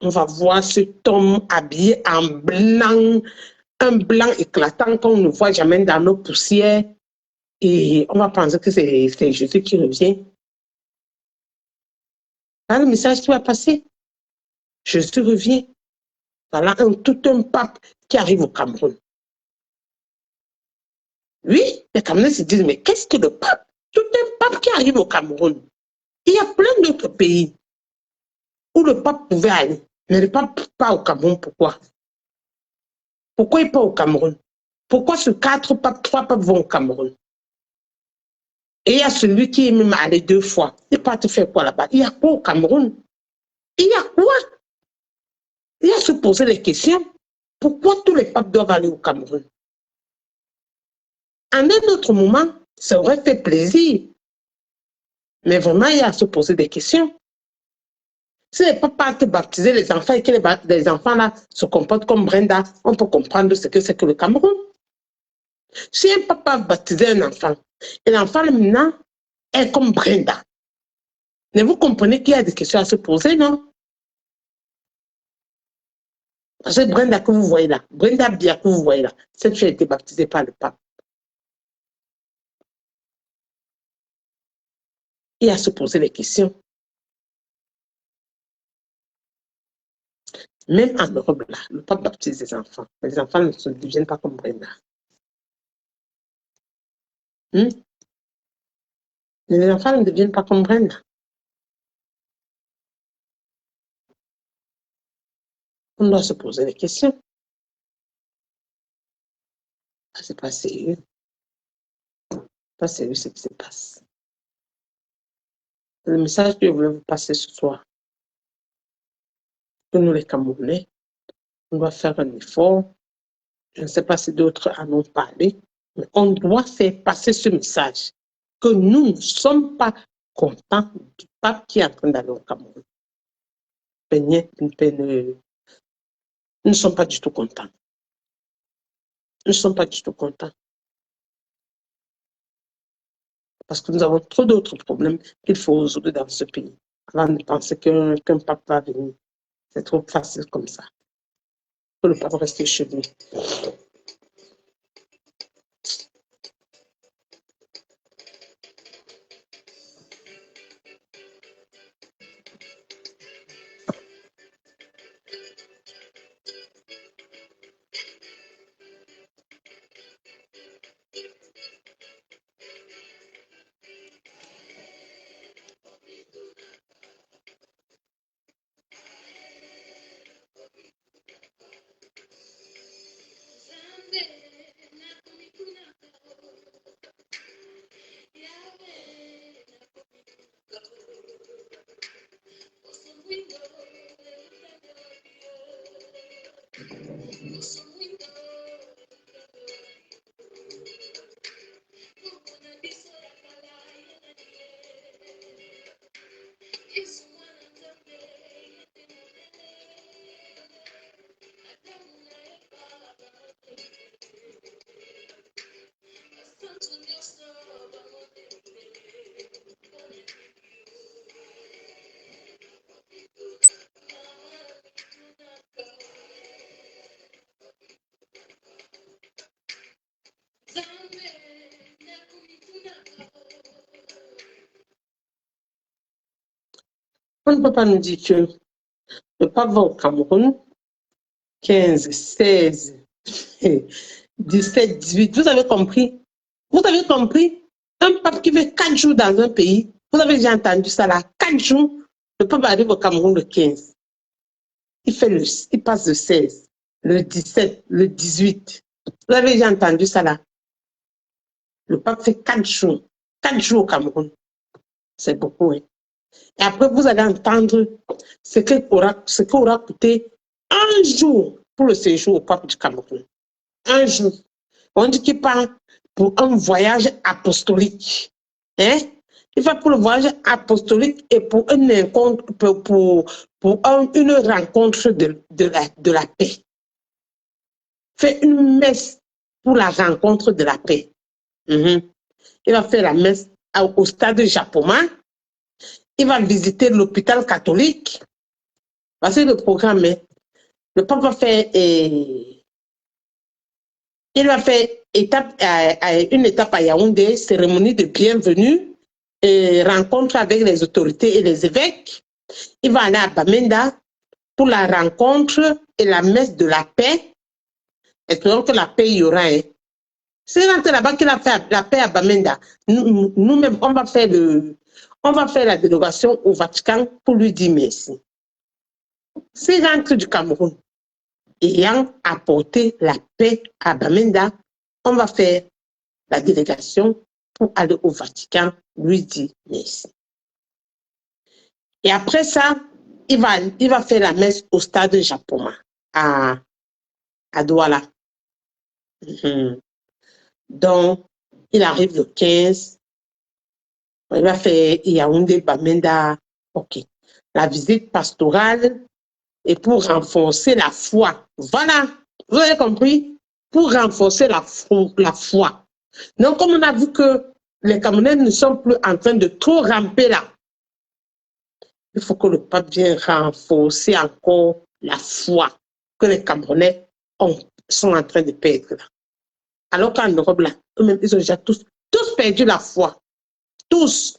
On va voir cet homme habillé en blanc, un blanc éclatant qu'on ne voit jamais dans nos poussières. Et on va penser que c'est Jésus qui revient. Voilà le message qui va passer. Jésus revient. Voilà tout un pape qui arrive au Cameroun. Oui, les Camerounais se disent, mais qu'est-ce que le pape? Tout un pape qui arrive au Cameroun. Il y a plein d'autres pays où le pape pouvait aller, mais le pape pas au Cameroun. Pourquoi? Pourquoi il n'est pas au Cameroun? Pourquoi sur 4 papes, 3 papes vont au Cameroun? Et il y a celui qui est même allé 2 fois. Il part te faire quoi là-bas? Il y a quoi au Cameroun? Il y a quoi? Il y a à se poser les questions. Pourquoi tous les papes doivent aller au Cameroun? En un autre moment, ça aurait fait plaisir. Mais vraiment, il y a à se poser des questions. Si les papas te baptiser les enfants et que les enfants-là se comportent comme Brenda, on peut comprendre ce que c'est que le Cameroun. Si un papa baptisait un enfant, et l'enfant maintenant est comme Brenda, mais vous comprenez qu'il y a des questions à se poser, non? Parce que Brenda que vous voyez là, Brenda Bia que vous voyez là, cette fille a été baptisée par le pape. Il y a à se poser les questions. Même en Europe, là, le pape baptise les enfants. Les enfants ne deviennent pas comme Brenda. Mais les enfants ne deviennent pas comme Brenda. On doit se poser des questions. C'est pas sérieux. Pas sérieux ce qui se passe. Le message que je voulais vous passer ce soir, que nous les Camerounais, on doit faire un effort. Je ne sais pas si d'autres en ont parlé, mais on doit faire passer ce message que nous ne sommes pas contents du pape qui est en train d'aller au Cameroun. Nous ne sommes pas du tout contents. Nous ne sommes pas du tout contents. Parce que nous avons trop d'autres problèmes qu'il faut résoudre dans ce pays. Avant de penser qu'un pape va venir. C'est trop facile comme ça. Que le pape reste chez lui. On ne peut pas nous dire que le pape va au Cameroun 15, 16, 17, 18. Vous avez compris? Vous avez compris? Un pape qui fait 4 jours dans un pays. Vous avez déjà entendu ça là? 4 jours. Le pape arrive au Cameroun le 15. Il passe le 16, le 17, le 18. Vous avez déjà entendu ça là? Le pape fait 4 jours. 4 jours au Cameroun. C'est beaucoup, hein? Et après, vous allez entendre ce qu'aura coûté un jour pour le séjour au pape du Cameroun. Un jour. On dit qu'il part pour un voyage apostolique. Hein? Il va pour le voyage apostolique et pour une rencontre, une rencontre de la paix. Fait une messe pour la rencontre de la paix. Il va faire la messe au stade Japoma. Il va visiter l'hôpital catholique. Parce que le programme, le pape va faire, il va faire une étape à Yaoundé, cérémonie de bienvenue, rencontre avec les autorités et les évêques. Il va aller à Bamenda pour la rencontre et la messe de la paix. Espérons que la paix y aura. C'est là-bas qu'il a fait la paix à Bamenda. Nous-mêmes, on va faire la délégation au Vatican pour lui dire merci. C'est rentre du Cameroun, ayant apporté la paix à Bamenda, on va faire la délégation pour aller au Vatican, lui dire merci. Et après ça, il va faire la messe au stade Japoma, à Douala. Donc, il arrive le 15, Il va faire Yaoundé, Bamenda. OK. La visite pastorale est pour renforcer la foi. Voilà. Vous avez compris? Pour renforcer la foi. Donc, comme on a vu que les Camerounais ne sont plus en train de trop ramper là, il faut que le pape vienne renforcer encore la foi que les Camerounais sont en train de perdre là. Alors qu'en Europe, là, eux-mêmes, ils ont déjà tous perdu la foi. Tous.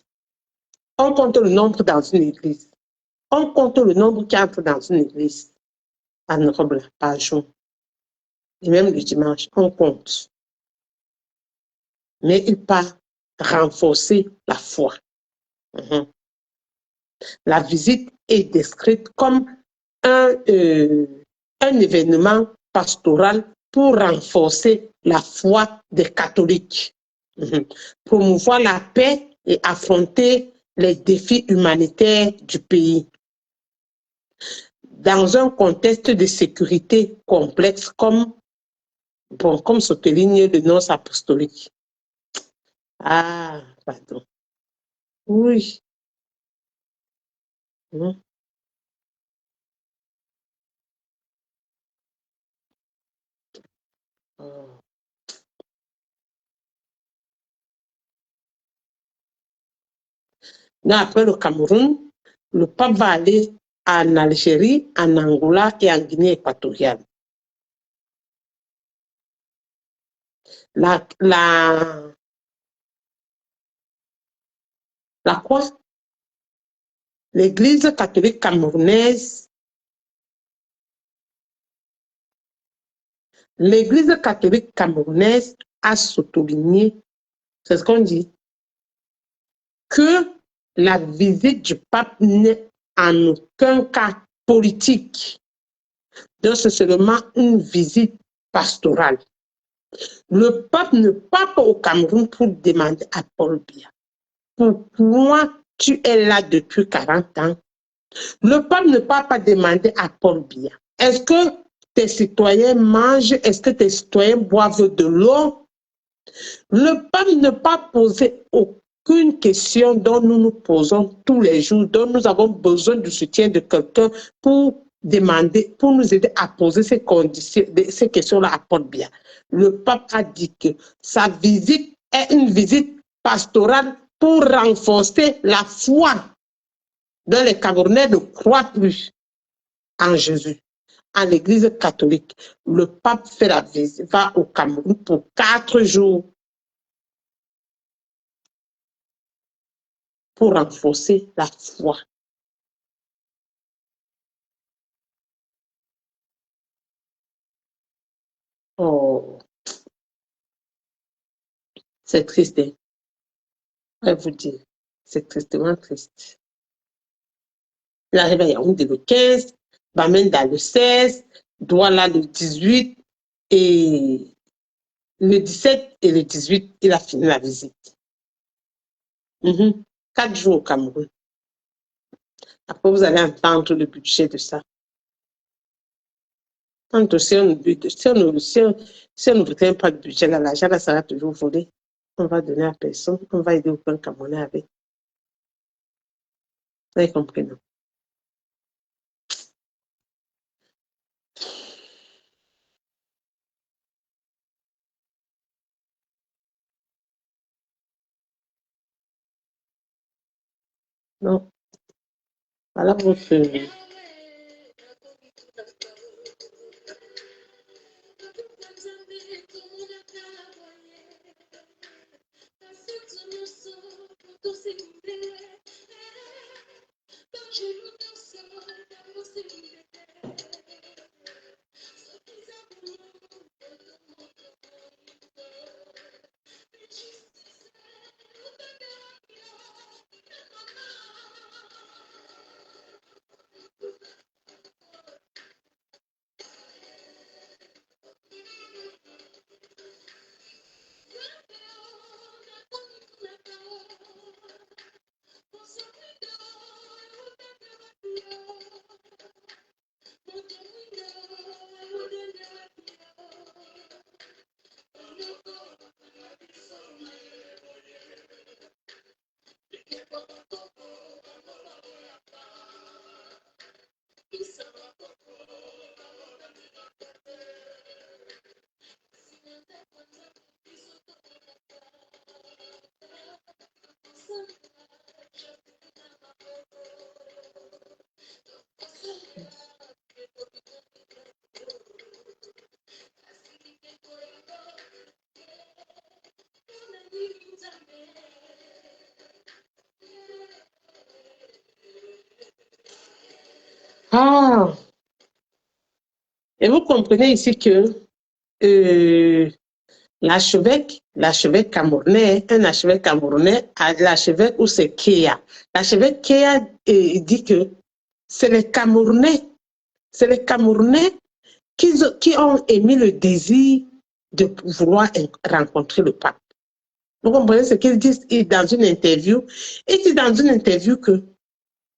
On compte le nombre dans une église. On compte le nombre qui entre dans une église en Europe là, par jour. Et même le dimanche, on compte. Mais il part renforcer la foi. La visite est décrite comme un événement pastoral pour renforcer la foi des catholiques, promouvoir la paix et affronter les défis humanitaires du pays. Dans un contexte de sécurité complexe comme souligne le nonce apostolique. Ah, pardon. Oui. Oh. Après le Cameroun, le pape va aller en Algérie, en Angola et en Guinée équatoriale. La quoi? L'Église catholique camerounaise. L'Église catholique camerounaise a souligné, c'est ce qu'on dit, que la visite du pape n'est en aucun cas politique. Donc, c'est seulement une visite pastorale. Le pape ne part pas au Cameroun pour demander à Paul Biya. Pourquoi tu es là depuis 40 ans? Le pape ne part pas demander à Paul Biya. Est-ce que tes citoyens mangent? Est-ce que tes citoyens boivent de l'eau? Le pape ne pas poser aucune question dont nous nous posons tous les jours, dont nous avons besoin du soutien de quelqu'un pour demander, pour nous aider à poser ces questions-là à Paul Biya. Le pape a dit que sa visite est une visite pastorale pour renforcer la foi dont les Camerounais ne croient plus en Jésus. En l'église catholique, le pape fait la visite, va au Cameroun pour 4 jours pour renforcer la foi. Oh, c'est triste, hein? Je vais vous dire, c'est tristement triste. Il arrive à Yaoundé le 15, Bamenda le 16, Douala le 18 et le 17 et le 18, il a fini la visite. 4 jours au Cameroun. Après, vous allez entendre le budget de ça. Quand si on ne retient pas de budget, l'argent là sera toujours volé. On va donner à personne, on va aider aucun Camerounais avec. Vous avez compris, non? Non. Voilà votre... Ah, et vous comprenez ici que l'archevêque camerounais, un archevêque camerounais, l'archevêque où c'est Kéa. L'archevêque Kéa dit que c'est les Camerounais qui ont émis le désir de vouloir rencontrer le pape. Vous comprenez ce qu'il dit dans une interview? Il dit dans une interview que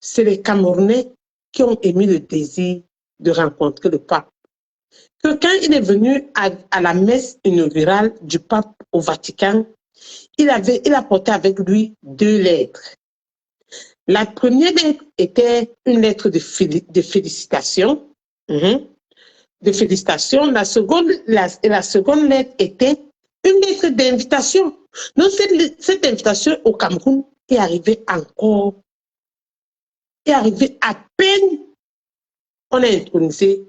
c'est les Camerounais qui ont émis le désir de rencontrer le pape. Que quand il est venu à la messe inaugurale du pape au Vatican, il a porté avec lui 2 lettres. La première lettre était une lettre de félicitations. De félicitations. La seconde lettre était une lettre d'invitation. Donc, cette invitation au Cameroun est arrivée à peine on a intronisé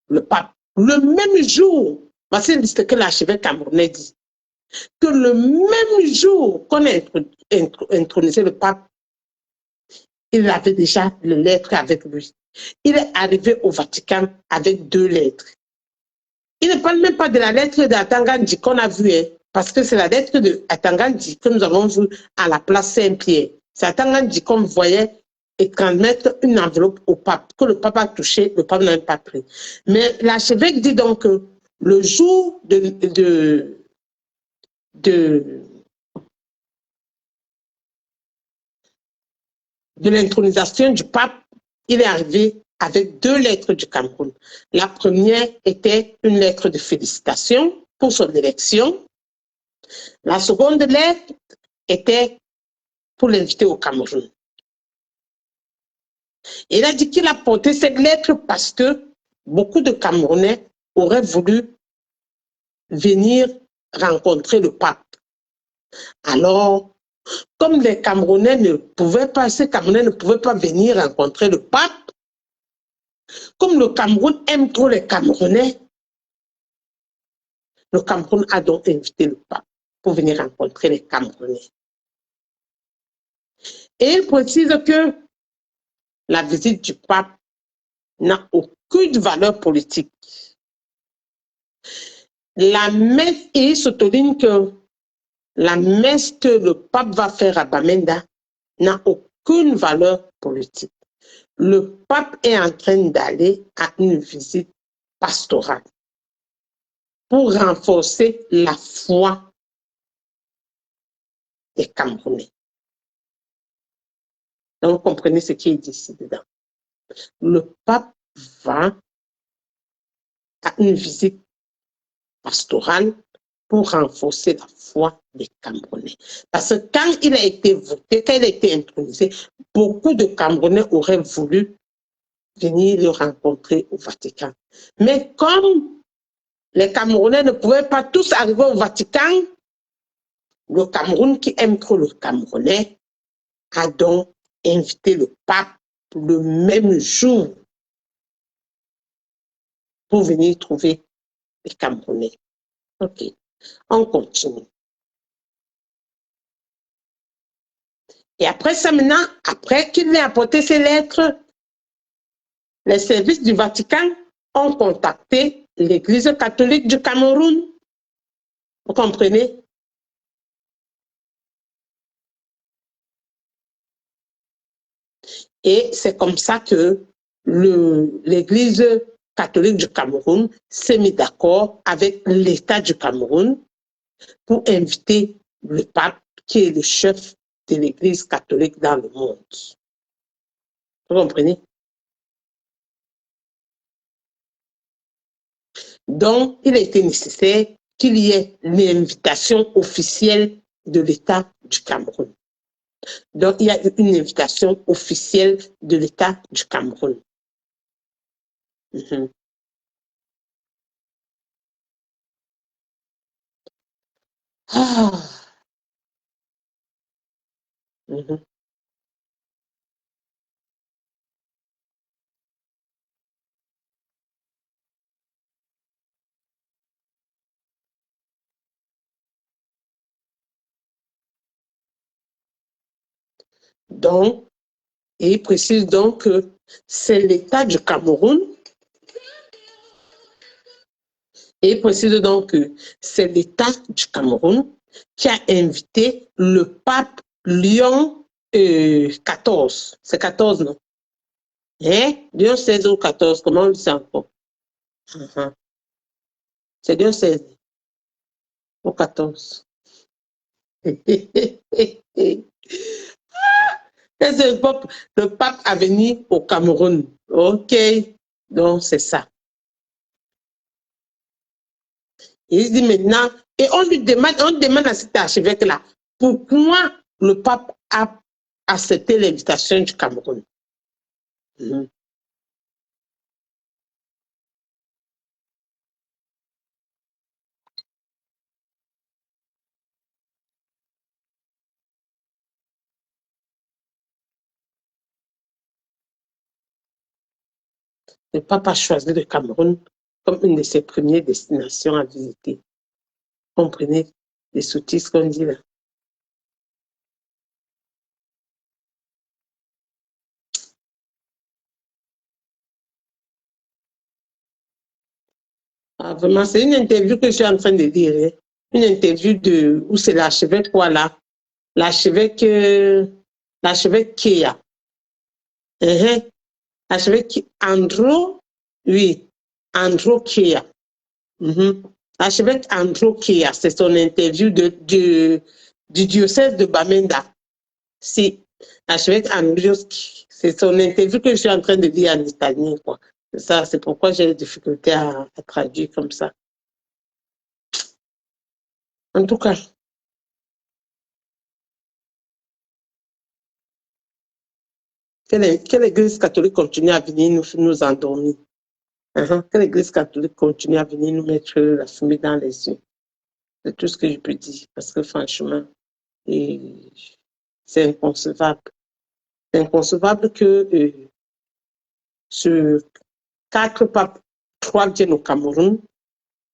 le pape. Le même jour, voici ce que l'archevêque camerounais dit, que le même jour qu'on a intronisé le pape, il avait déjà les lettres avec lui. Il est arrivé au Vatican avec 2 lettres. Il ne parle même pas de la lettre d'Atangandi qu'on a vue, parce que c'est la lettre d'Atangandi que nous avons vue à la place Saint-Pierre. C'est Atangandi qu'on voyait et transmettre une enveloppe au pape, que le pape a touché, le pape n'a même pas pris. Mais l'archevêque dit donc que le jour de l'intronisation du pape, il est arrivé avec 2 lettres du Cameroun. La première était une lettre de félicitations pour son élection. La seconde lettre était pour l'inviter au Cameroun. Il a dit qu'il a porté cette lettre parce que beaucoup de Camerounais auraient voulu venir rencontrer le pape. Alors, comme les Camerounais ne pouvaient pas, ces Camerounais ne pouvaient pas venir rencontrer le pape, comme le Cameroun aime trop les Camerounais, le Cameroun a donc invité le pape pour venir rencontrer les Camerounais. Et il précise que la visite du pape n'a aucune valeur politique. La messe, et il souligne que la messe que le pape va faire à Bamenda n'a aucune valeur politique. Le pape est en train d'aller à une visite pastorale pour renforcer la foi des Camerounais. Donc, vous comprenez ce qui est dit ici dedans. Le pape va à une visite pastorale pour renforcer la foi des Camerounais. Parce que quand il a été voté, quand il a été intronisé, beaucoup de Camerounais auraient voulu venir le rencontrer au Vatican. Mais comme les Camerounais ne pouvaient pas tous arriver au Vatican, le Cameroun, qui aime trop le Camerounais, a donc invité le pape le même jour pour venir trouver les Camerounais. OK, on continue. Et après ça, maintenant, après qu'il ait apporté ces lettres, les services du Vatican ont contacté l'Église catholique du Cameroun. Vous comprenez? Et c'est comme ça que l'Église catholique du Cameroun s'est mis d'accord avec l'État du Cameroun pour inviter le pape, qui est le chef de l'Église catholique dans le monde. Vous comprenez? Donc, il a été nécessaire qu'il y ait l'invitation officielle de l'État du Cameroun. Donc, il y a eu une invitation officielle de l'État du Cameroun. Mhm. Ah. Mhm. Donc, et il précise donc que c'est l'État du Cameroun, et il précise donc que c'est l'État du Cameroun qui a invité le pape Léon 14. C'est 14, non? Hein? Léon 16 ou 14, comment on dit ça encore? Uh-huh. C'est Léon 16 ou 14. Le pape a venu au Cameroun. OK. Donc, c'est ça. Il dit maintenant, et on demande à cet archevêque-là, pourquoi le pape a accepté l'invitation du Cameroun. Mhm. Le pape a choisi le Cameroun comme une de ses premières destinations à visiter. Comprenez les sottises qu'on dit là. Ah, vraiment, c'est une interview que je suis en train de dire. Hein. Une interview de où c'est l'archevêque, voilà. L'archevêque l'archevêque Kéa. Uh-huh. L'archevêque Andro, oui, Andro Kéa. Mhm. L'archevêque Andro Kéa, c'est son interview du diocèse de Bamenda. Si, l'archevêque Andro, c'est son interview que je suis en train de lire en italien, quoi. Ça, c'est pourquoi j'ai des difficultés à traduire comme ça. En tout cas, quelle église catholique continue à venir nous endormir? Quelle église catholique continue à venir nous mettre la fumée dans les yeux? C'est tout ce que je peux dire, parce que franchement, et c'est inconcevable. C'est inconcevable que ce 4 papes, 3 viennent au Cameroun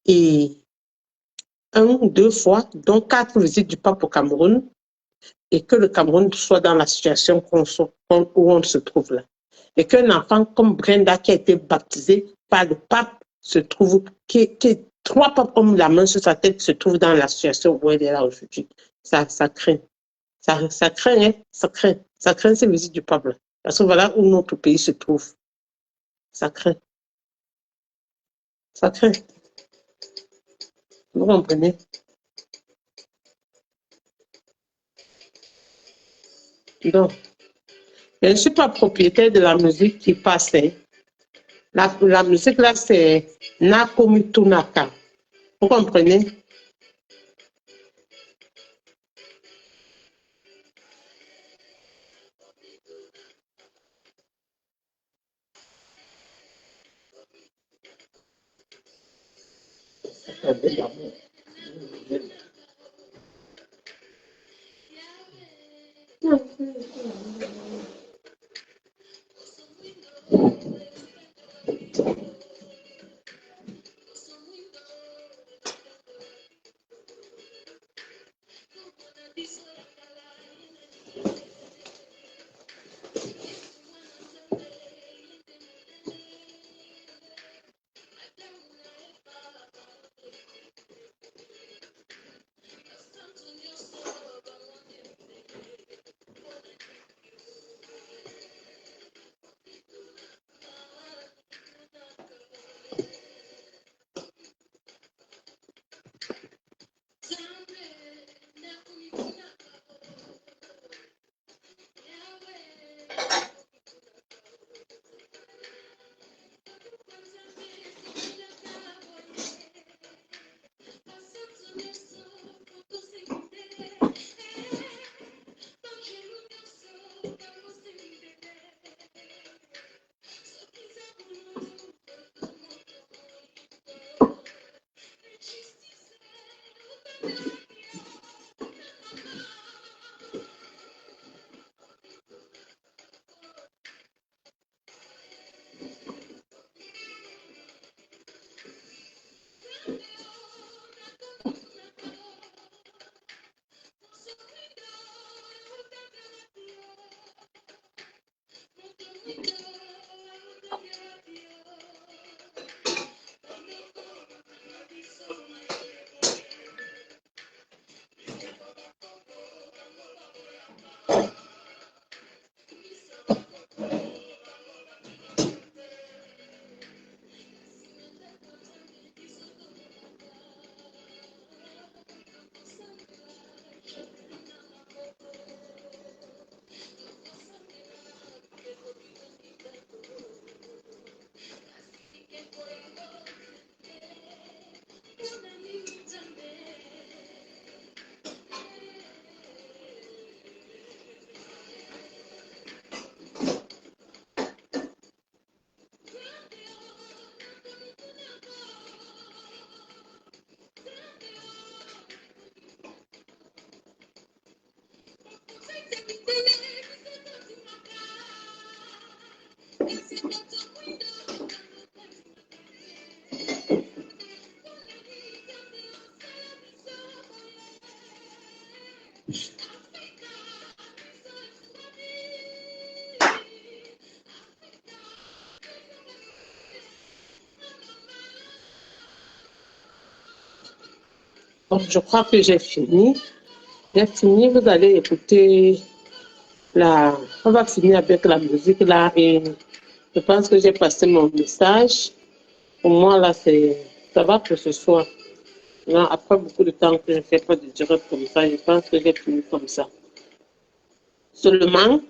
et 1 ou 2 fois, donc 4 visites du pape au Cameroun et que le Cameroun soit dans la situation où on se trouve là. Et qu'un enfant comme Brenda qui a été baptisé par le pape se trouve, qui 3 papes ont mis la main sur sa tête, se trouve dans la situation où elle est là aujourd'hui. Ça craint. Ça craint, hein? Ça craint. Ça craint ces visites du pape là. Parce que voilà où notre pays se trouve. Ça craint. Ça craint. Vous comprenez? Donc, je ne suis pas propriétaire de la musique qui passe. Hein. La musique là, c'est Nakomitunaka. Vous comprenez? Donc, je crois que j'ai fini. J'ai fini, vous allez écouter la... On va finir avec la musique là et je pense que j'ai passé mon message. Pour moi, là, ça va pour ce soir. Non, après beaucoup de temps que je ne fais pas de direct comme ça, je pense que j'ai fini comme ça. Seulement,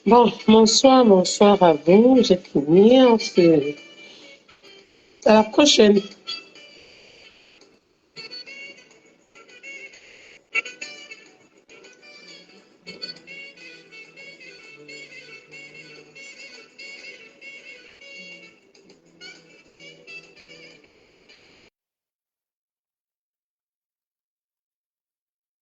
bon, bonsoir à vous. J'ai fini. À la prochaine.